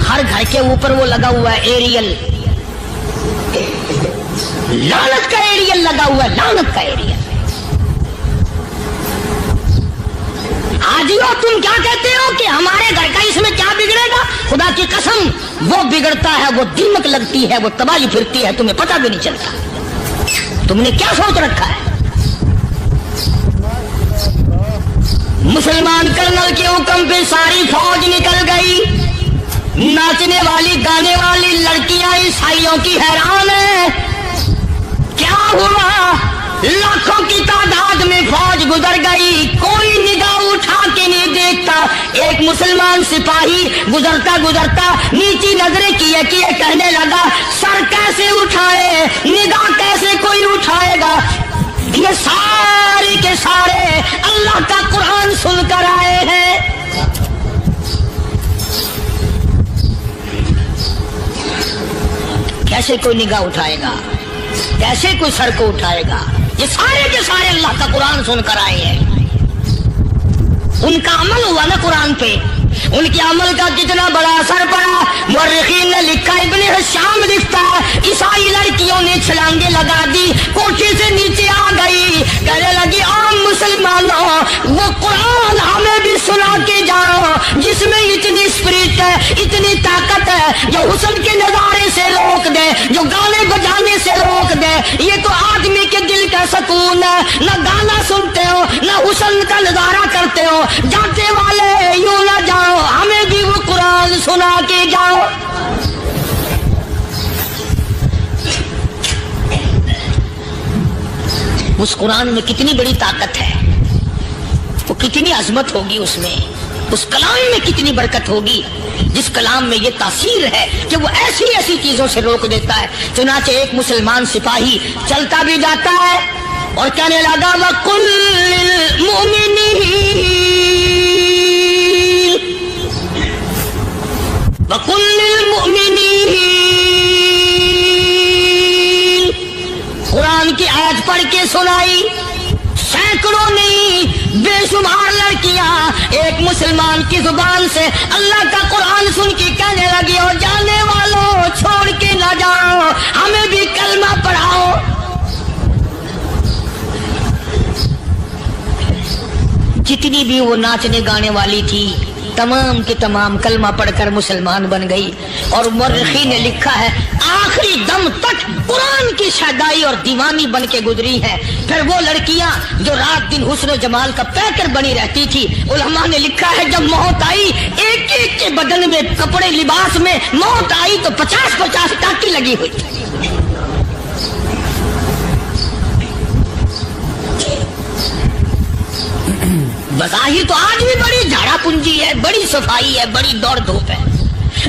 Speaker 1: हर घर के ऊपर वो लगा हुआ है एरियल, लानत का एरियल लगा हुआ है, लानत का एरियल। हाजियो, तुम क्या कहते हो कि हमारे घर का इसमें क्या बिगड़ेगा? खुदा की कसम, वो बिगड़ता है, वो दीमक लगती है, वो तबाही फिरती है, तुम्हें पता भी नहीं चलता। तुमने क्या सोच रखा है? मुसलमान कर्नल के हुक्म पे सारी फौज निकल गई। नाचने वाली, गाने वाली लड़कियां ईसाइयों की हैरान है। क्या हुआ? लाखों की तादाद में फौज गुजर गई, कोई निगाह उठा के नहीं देखता। एक मुसलमान सिपाही गुजरता गुजरता नीची नजरें किए किए कहने लगा सर कैसे उठाए, निगाह कैसे कोई उठाएगा? ये सारे के सारे अल्लाह का कुरान सुनकर आए हैं। कैसे कोई निगाह उठाएगा, कैसे कोई सर को उठाएगा? ये सारे के सारे अल्लाह का कुरान सुनकर आए हैं। उनका अमल हुआ ना कुरान पे, उनके अमल का कितना बड़ा असर पड़ा। मुअर्रिखीन ने लिखा, इब्ने हशाम लिखता है, ईसाई लड़कियों ने छलांगे लगा दी, कोठे से नीचे आ गई, कहने लगी आम मुसलमानों, वो कुरान हमें भी सुना के जाओ जिसमें इतनी स्पिरिट है, इतनी ताकत है, जो हुस्न के नजारे से रोक दे, जो गाने बजाने से रोक दे। ये तो आदमी के दिल का सुकून है, न गाना सुनते हो, न हुस्न का नजारा करते हो। जाते वाले यूं न जाओ, हमें भी वो कुरान सुना के जाओ। उस कुरान में कितनी बड़ी ताकत है, वो कितनी अजमत होगी उसमें, उस कलाम में कितनी बरकत होगी, जिस कलाम में ये तासीर है कि वो ऐसी ऐसी चीजों से रोक देता है। चुनाचे एक मुसलमान सिपाही चलता भी जाता है और कहने लगा वकुल्लिल मुमिनीन وَقُلْ لِلْمُؤْمِنِينَ، قرآن کی آیت پڑھ کے سنائی، سینکڑوں نہیں بے شمار لڑکیاں ایک مسلمان کی زبان سے اللہ کا قرآن سن کے کہنے لگی، اور جانے والوں چھوڑ کے نہ جاؤ، ہمیں بھی کلمہ پڑھاؤ۔ جتنی بھی وہ ناچنے گانے والی تھی تمام کی تمام کلمہ پڑھ کر مسلمان بن گئی، اور مورخین نے لکھا ہے آخری دم تک قرآن کی شیدائی اور دیوانی بن کے گزری ہے۔ پھر وہ لڑکیاں جو رات دن حسن و جمال کا پیکر بنی رہتی تھی، علماء نے لکھا ہے جب موت آئی ایک ایک کے بدن میں کپڑے لباس میں موت آئی تو 50-50 ٹاکی لگی ہوئی تھی۔ بظاہر تو آج بھی بڑی جھاڑا پنجی ہے، بڑی صفائی ہے، بڑی دوڑ دھوپ ہے،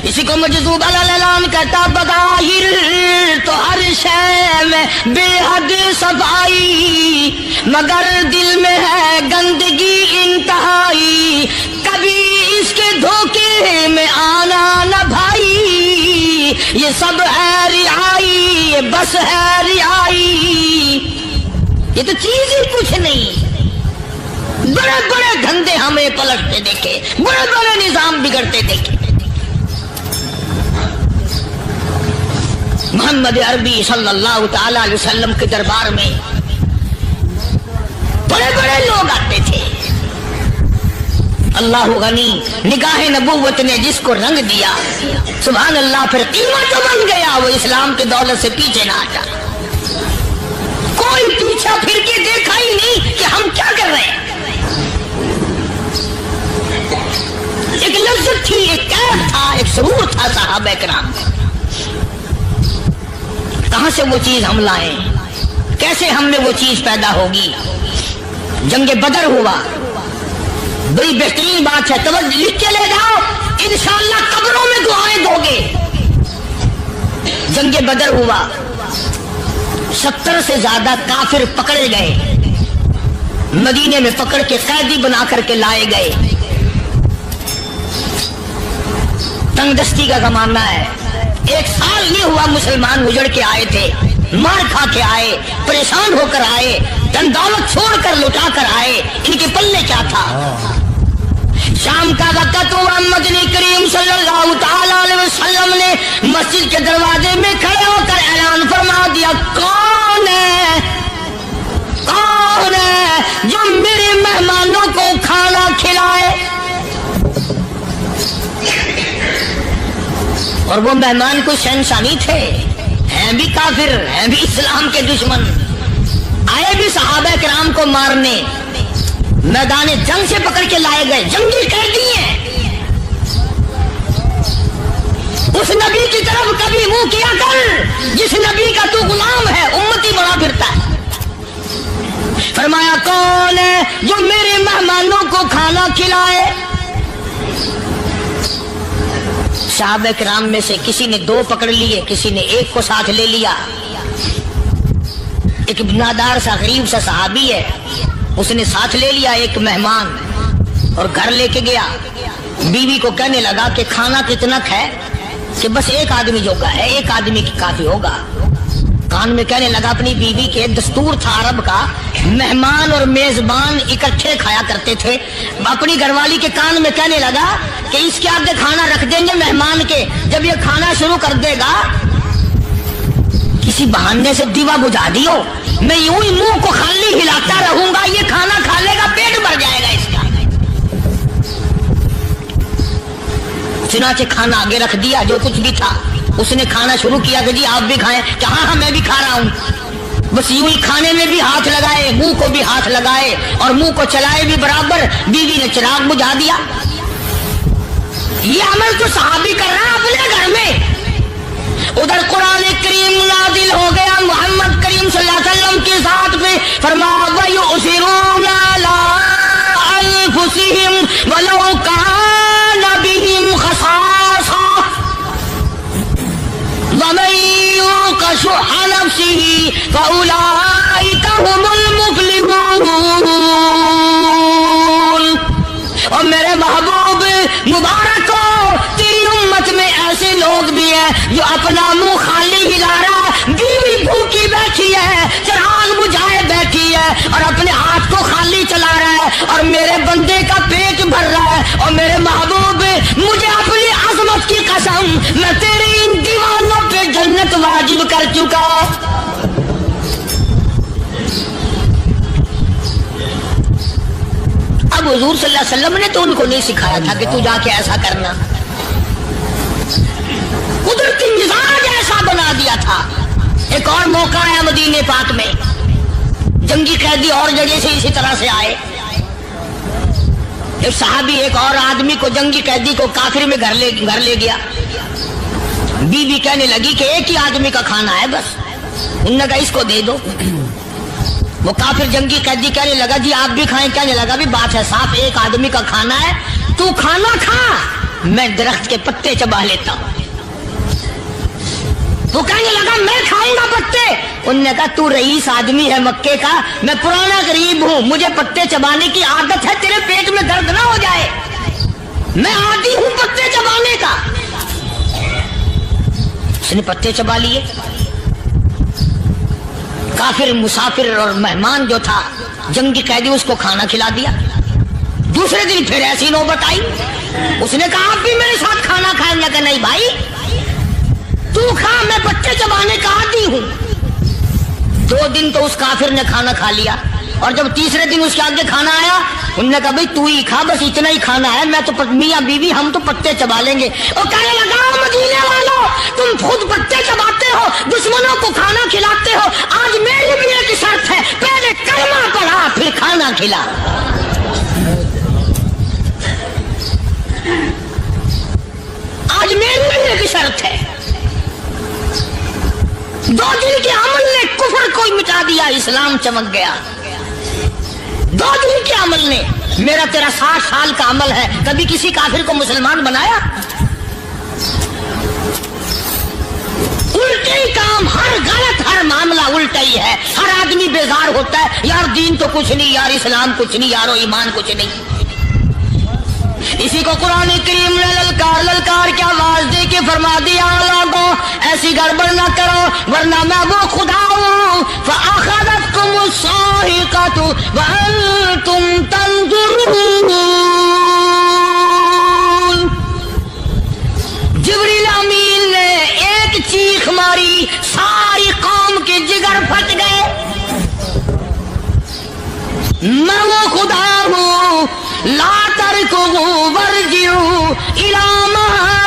Speaker 1: اسی کو مجذوب الالام کہتا، بظاہر تو ہر شے میں بے حد صفائی، مگر دل میں ہے گندگی انتہائی، کبھی اس کے دھوکے میں آنا نہ بھائی، یہ سب ہے رعائی، یہ بس ہے رعائی، یہ تو چیز ہی کچھ نہیں۔ بڑے بڑے دھندے ہمیں پلٹتے دیکھے، بڑے بڑے نظام بگڑتے دیکھے۔ محمد عربی صلی اللہ تعالی علیہ وسلم کے دربار میں بڑے بڑے لوگ آتے تھے۔ اللہ غنی، نگاہ نبوت نے جس کو رنگ دیا سبحان اللہ، پھر قیمت بن گیا، وہ اسلام کی دولت سے پیچھے نہ ہٹا۔ کوئی پیچھا پھر کے دیکھا ہی نہیں کہ ہم کیا کر رہے ہیں۔ ایک لذت تھی، ایک کیف تھا، ایک سرور تھا صحابہ کرام۔ کہاں سے وہ چیز ہم لائیں؟ کیسے ہم میں وہ چیز پیدا ہوگی؟ جنگ بدر ہوا، بڑی بہترین بات ہے، توجہ لکھ کے لے جاؤ، انشاءاللہ قبروں میں دعائیں دو گے۔ جنگ بدر ہوا، 70 سے زیادہ کافر پکڑے گئے، مدینے میں پکڑ کے قیدی بنا کر کے لائے گئے۔ تنگ دستی کا زمانہ ہے، 1 سال نہیں ہوا مسلمان اجڑ کے آئے تھے، مار کھا کے آئے، پریشان ہو کر آئے، دن دولت چھوڑ کر لٹا کر آئے، ان کے پلے کیا تھا؟ شام کا وقت ہوا، مدنی کریم صلی اللہ تعالی علیہ وسلم نے مسجد کے دروازے میں کھڑے ہو کر اعلان فرما دیا، کون ہے جو میرے مہمانوں کو کھانا کھلائے؟ اور وہ مہمان کو شہنشانی تھے، ہیں بھی کافر، ہیں بھی اسلام کے دشمن، آئے بھی صحابہ کرام کو مارنے، میدان جنگ سے پکڑ کے لائے گئے، جنگی قیدی ہیں۔ اس نبی کی طرف کبھی منہ کیا کر جس نبی کا تو غلام ہے، امتی بڑا پھرتا ہے۔ فرمایا کون ہے جو میرے مہمانوں کو کھانا کھلائے؟ صحابہ کرام میں سے کسی نے 2 پکڑ لیے، کسی نے 1 کو ساتھ لے لیا۔ ایک بنادار سا غریب سا صحابی ہے، اس نے ساتھ لے لیا ایک مہمان اور گھر لے کے گیا، بیوی کو کہنے لگا کہ کھانا کتنا ہے؟ کہ بس 1 آدمی جوگا ہے، 1 آدمی کی کافی ہوگا۔ کان میں کہنے لگا اپنی بیوی کے، دستور تھا عرب کا، مہمان اور میزبان اکٹھے کھایا کرتے تھے۔ اپنی گھر والی کے کان میں کہنے لگا کہ اس کے آگے کھانا رکھ دیں گے مہمان کے، جب یہ کھانا شروع کر دے گا کسی بہانے سے دیوا بجھا دیو، میں یوں ہی منہ کو خالی ہلاتا رہوں گا، یہ کھانا کھا لے گا، پیٹ بھر جائے گا اس کا۔ چنانچہ کھانا آگے رکھ دیا، جو کچھ بھی تھا اس نے کھانا شروع کیا کہ جی آپ بھی کھائیں، کہ ہاں میں بھی کھا رہا ہوں۔ بس یوں ہی کھانے میں بھی ہاتھ لگائے، منہ کو بھی ہاتھ لگائے اور منہ کو چلائے بھی برابر، بیوی نے چراغ بجھا دیا۔ یہ عمل تو صحابی کر رہا اپنے گھر میں۔ ادھر قرآن کریم نازل ہو گیا محمد کریم صلی اللہ علیہ وسلم کے ساتھ میں، فرمایا وَيُؤْثِرُونَ عَلَىٰ أَنفُسِهِمْ وَلَوْ كَانَ بِهِمْ خَصَاصَةٌ وَمَن يُوقَ شُحَّ نَفْسِهِ فَأُولَٰئِكَ هُمُ الْمُفْلِحُونَ۔ اور میرے محبوب مبارک ہو، تیری امت میں है, जो अपना मुंह खाली हिला रहा, बीवी भूखी बैठी है, चिराग बुझाए बैठी है और अपने हाथ को खाली चला रहा है और मेरे बंदे का पेट भर रहा है। और मेरे महबूब, मुझे अपनी अजमत की कसम, मैं तेरे इन दीवानों पे जन्नत वाजिब कर चुका। अब हुजूर सल्लल्लाहु अलैहि वसल्लम ने तो उनको नहीं सिखाया था कि तू जाके ऐसा करना, कुदरती मिजाज ऐसा बना दिया था। एक और मौका आया मदीने पाक में, जंगी कैदी और जगह से इसी तरह से आए। एक सहाबी एक और आदमी को, जंगी कैदी को काफिर में घर ले गया। बीवी कहने लगी कि एक ही आदमी का खाना है बस, उन्होंने कहा इसको दे दो। वो काफिर जंगी कैदी कहने लगा जी आप भी खाएं, कहने लगा भी बात है साफ, एक आदमी का खाना है, तू खाना खा, मैं दरख्त के पत्ते चबा लेता हूं। वो कहने लगा मैं खाऊंगा पत्ते। उन्होंने कहा तू रईस आदमी है मक्के का, मैं पुराना गरीब हूं, मुझे पत्ते चबाने की आदत है, तेरे पेट में दर्द ना हो जाए, मैं आदी हूं पत्ते चबाने का। उसने पत्ते चबा लिए। काफिर मुसाफिर और मेहमान जो था जंगी कैदी, उसको खाना खिला दिया। दूसरे दिन फिर ऐसी नौबत आई, उसने कहा आप भी मेरे साथ खाना खाएंगे? कि नहीं भाई तू खा, मैं पत्ते चबाने का आदी हूं। 2 दिन तो उस काफिर ने खाना खा लिया और जब तीसरे दिन उसके आगे खाना आया, उन्होंने कहा भाई तू ही खा, बस इतना ही खाना है, मैं तो मियां बीवी हम तो पत्ते चबा लेंगे। और कहने लगा मदीने वालों, तुम खुद पत्ते चबाते हो, दुश्मनों को खाना खिलाते हो, आज मेरी भी एक शर्त है, पहले कलमा पढ़ा फिर खाना खिला। आज मेरी भी एक शर्त है। 2 दिन के अमल ने कुफर को मिटा दिया, इस्लाम चमक गया। 2 दिन के अमल ने, मेरा तेरा 60 साल का अमल है, कभी किसी काफिर को मुसलमान बनाया? उल्टे ही काम, हर गलत, हर मामला उल्टा ही है। हर आदमी बेजार होता है, यार दीन तो कुछ नहीं, यार इस्लाम कुछ नहीं, यारो ईमान कुछ नहीं। इसी को कुरान करीम ने ललकार के आवाज दे के फरमा दिया, लोगों ऐसी गड़बड़ ना करो वरना मैं वो खुदा हूं। फअखज़तकुम साहिक़तु व अंतुम तंज़ुरून। जिब्रील अमीन ने एक चीख मारी, सारी कौम के जिगर फट गए। मैं वो खुदा हूं, ला तरकुहु वरजिउ इला मा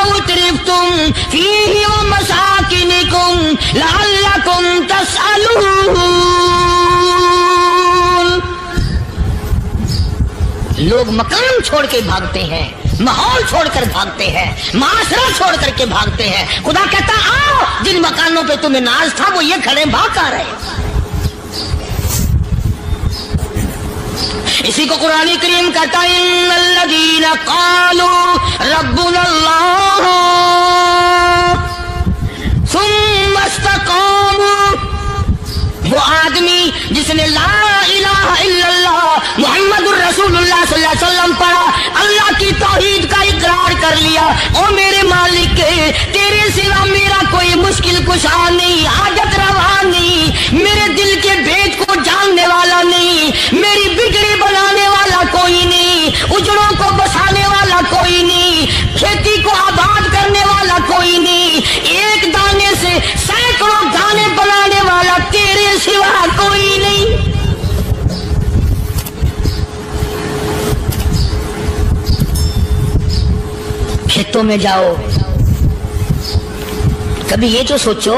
Speaker 1: उतरिफ्तुम फीहि व मसाकिनिकुम लअल्लकुम तसअलून। लोग मकान छोड़ के भागते हैं, माहौल छोड़कर भागते हैं, माशरा छोड़ करके भागते हैं। खुदा कहता आओ, जिन मकानों पे तुम्हें नाज था वो ये खड़े भाग आ रहे। इसी को कुरान करीम कहता है, इन्नल्लज़ीना क़ालू रब्बुनल्लाह सुम्मा इस्तक़ामू। वो आदमी जिसने ला इलाहा इल्लल्लाह मुहम्मदुर रसूलुल्लाह सल्लल्लाहु अलैहि वसल्लम पढ़ा, अल्लाह की तौहीद का इकरार कर लिया, ओ मेरे मालिक तेरे सिवा मेरा कोई मुश्किल कुशा नहीं, हाजत रवा नहीं, मेरे दिल के भेद को जानने वाला नहीं, मेरी बिगड़ी बनाने वाला कोई नहीं, उजड़ों को बसाने वाला कोई नहीं, खेती को आबाद करने वाला कोई नहीं, एक दाने से सैकड़ों दाने बनाने वाला तेरे सिवा कोई नहीं। खेतों में जाओ, कभी ये तो सोचो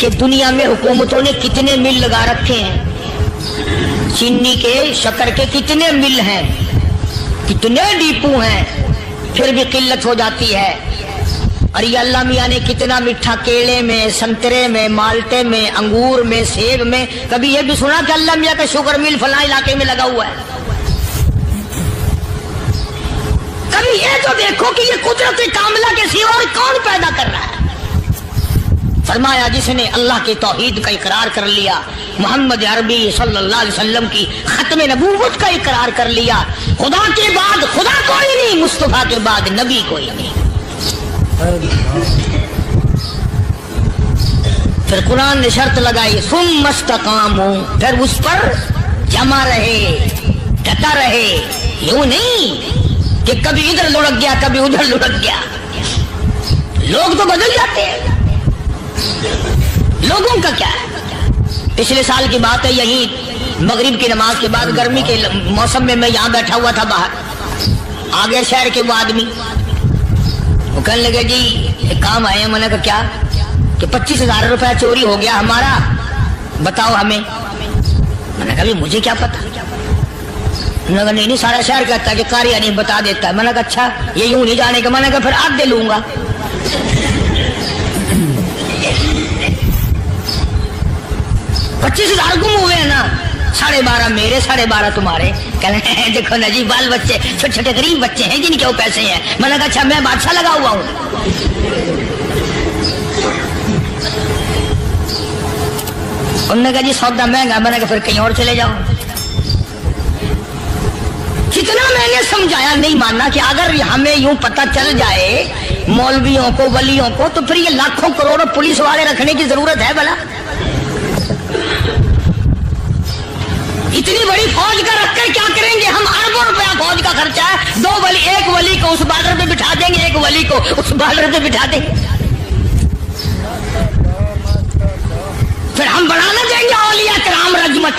Speaker 1: कि दुनिया में हुकूमतों ने कितने मिल लगा रखे हैं, चीनी के, शक्कर के कितने मिल हैं, कितने डिपो हैं, फिर भी किल्लत हो जाती है। और ये अल्लाह मियाँ ने कितना मीठा केले में, संतरे में, माल्टे में, अंगूर में, सेब में, कभी ये भी सुना कि अल्लाह मियाँ का शुगर मिल फला इलाके में लगा हुआ है? कभी ये तो देखो कि ये कुदरत कामिला के सिवा और कौन पैदा कर रहा है? फरमाया जिसने अल्लाह की तौहीद का इकरार कर लिया, मोहम्मद अरबी सल्लल्लाहु अलैहि वसल्लम की खत्म नबूवत का इकरार कर लिया, खुदा के बाद खुदा कोई नहीं, मुस्तफा के बाद नबी कोई नहीं। फिर कुरान ने शर्त लगाई सुम्मा इस्तकामू, फिर उस पर जमा रहे, डटा रहे। यूं नहीं कि कभी इधर लुढ़क गया कभी उधर लुढ़क गया। लोग तो बदल जाते हैं, लोगों का क्या है। पिछले साल की बात है, यही मगरिब की नमाज के बाद गर्मी के मौसम में मैं यहाँ बैठा हुआ था बाहर, आ गया शहर के वो आदमी, वो कहने लगे जी एक काम आए हैं। मैंने कहा क्या? कि 25,000 रुपया चोरी हो गया हमारा, बताओ हमें। मैंने कहा मुझे क्या पता। मैंने कहा नहीं सारा शहर कहता है कि कार्य नहीं बता देता है। मैंने कहा अच्छा ये यूं नहीं जाने का। मैंने कहा फिर आग दे लूंगा। 25,000 गुम हुए हैं ना, 12.5 मेरे 12.5 तुम्हारे। कहने हैं देखो ना जी बाल बच्चे छोटे छोटे गरीब बच्चे हैं जिनके वो पैसे हैं। मैंने कहा अच्छा मैं बादशाह लगा हुआ हूँ। उन्होंने कहा जी सौदा महंगा। मैंने कहा फिर कहीं और चले जाओ। कितना मैंने समझाया नहीं मानना कि अगर हमें यूं पता चल जाए मौलवियों को वलियों को तो फिर ये लाखों करोड़ों पुलिस वाले रखने की जरूरत है भला? इतनी बड़ी फौज का रखकर क्या करेंगे हम? अरबों रुपया फौज का खर्चा है। 2 वली, एक वली को उस बॉर्डर पे बिठा देंगे, एक वली को उस बॉर्डर पे बिठा देंगे। फिर हम बढ़ाना देंगे औलिया कराम रजमत।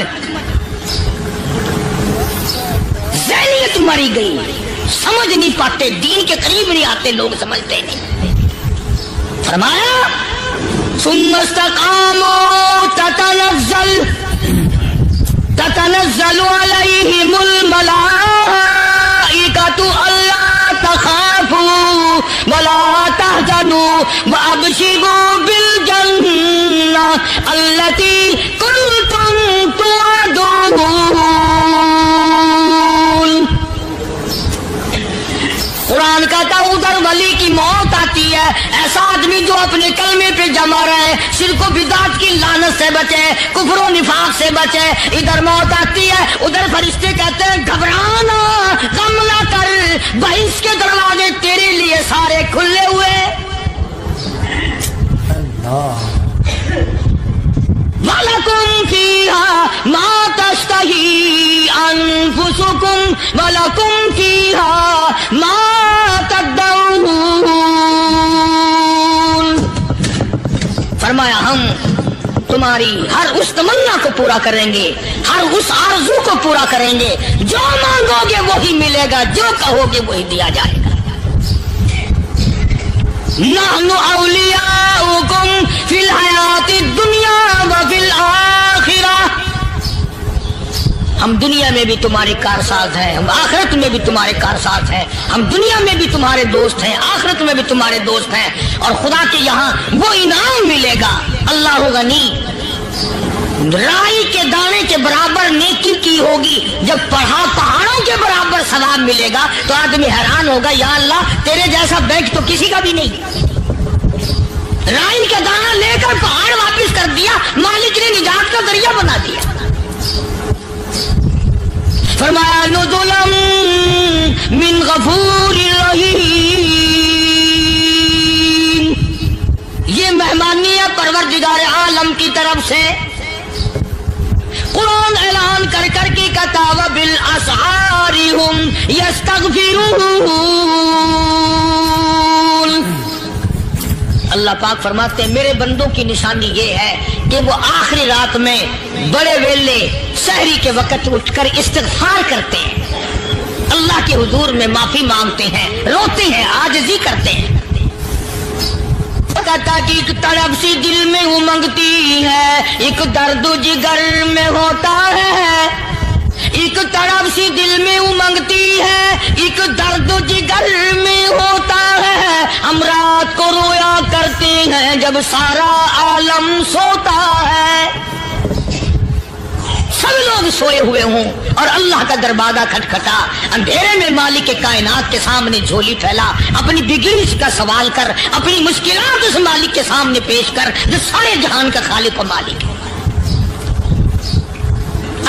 Speaker 1: ज़हनियत मरी गई, समझ नहीं पाते, दीन के करीब नहीं आते लोग, समझते नहीं। फरमाया सुम्मा इस्तकामू ततनज़्ज़लु अलैहिमुल मलाइकतु अल्ला तख़ाफू वला तहज़नू व अबशिरू बिल जन्नह अल्लती कुंतुम तुअदून। कुरान कहता उधर वली की मौत आती है, ऐसा आदमी जो अपने कलमे पे जमा रहे, शिर्क व बिदात की लानत से बचे, कुफ्र व निफाक से बचे। इधर मौत आती है, उधर फरिश्ते कहते हैं घबराना, गम ना कर, बहिश के दरवाजे तेरे लिए सारे खुले हुए। वलकुम फीहा मा तश्तही अनफुसुकुम वलकुम फीहा मा तदऊन। फरमाया हम तुम्हारी हर उस तमन्ना को पूरा करेंगे, हर उस आरज़ू को पूरा करेंगे। जो मांगोगे वही मिलेगा, जो कहोगे वही दिया जाएगा। नहनु औलियाउकुम फिल हयाति दुनिया व फिल आखिरह। हम दुनिया में भी तुम्हारे कारसाज हैं, हम आखिरत में भी तुम्हारे कारसाज हैं। हम दुनिया में भी तुम्हारे दोस्त हैं, आखिरत में भी तुम्हारे दोस्त हैं। और खुदा के यहाँ वो इनाम मिलेगा। अल्लाह गनी, राई के दाने के बराबर नेकी की होगी, जब पहाड़ों के बराबर सवाब मिलेगा तो आदमी हैरान होगा, या अल्लाह तेरे जैसा बैंक तो किसी का भी नहीं। राई का दाना लेकर पहाड़ वापस कर दिया, मालिक ने निजात का जरिया बना दिया। फरमाया नुज़ुलम मिन गफूरिर रहीम। ये मेहमानी है परवरदिगार आलम की तरफ से। कुरान ऐलान कर कर के कतावा बिल असहारी हुम यस्तगफिरून। अल्लाह पाक फरमाते हैं मेरे बंदों की निशानी ये है कि वो आखिरी रात में बड़े वेले सहरी के वक्त उठकर इस्तिग़फ़ार करते हैं, अल्लाह के हुजूर में माफी मांगते हैं, रोते हैं, आजिज़ी करते हैं। कहता कि एक तड़प सी दिल में उमंगती है, एक दर्द जिगर में होता है। एक तड़प सी दिल में उमंगती है, एक दर्द जिगर में होता है। हम रात को रोया करते हैं जब सारा आलम सोता है। सब लोग सोए हुए हों और अल्लाह का दरवाजा खटखटा, अंधेरे में मालिक के कायनात के सामने झोली फैला, अपनी बिगड़ी का सवाल कर, अपनी मुश्किलात उस मालिक के सामने पेश कर जो सारे जहान का खालिक और मालिक है।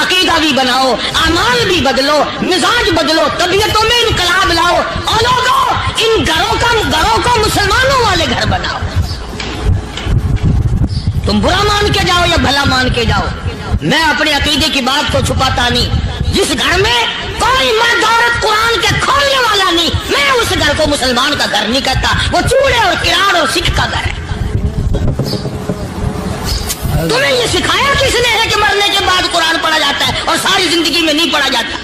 Speaker 1: अकीदा भी बनाओ, अमाल भी बदलो, मिजाज बदलो, तबीयतों में इनकलाब लाओ और लोगों इन घरों को मुसलमानों वाले घर बनाओ। تم برا مان کے جاؤ یا بھلا مان کے جاؤ، میں اپنے عقیدے کی بات کو چھپاتا نہیں۔ جس گھر میں کوئی مرد عورت قرآن کے کھولنے والا نہیں، میں اس گھر کو مسلمان کا گھر نہیں کہتا، وہ چوڑے اور کراڑ اور سکھ کا گھر ہے۔ تمہیں یہ سکھایا کس نے ہے کہ مرنے کے بعد قرآن پڑھا جاتا ہے اور ساری زندگی میں نہیں پڑھا جاتا؟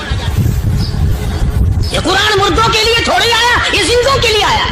Speaker 1: یہ قرآن مردوں کے لیے تھوڑی آیا، یہ زندوں کے لیے آیا۔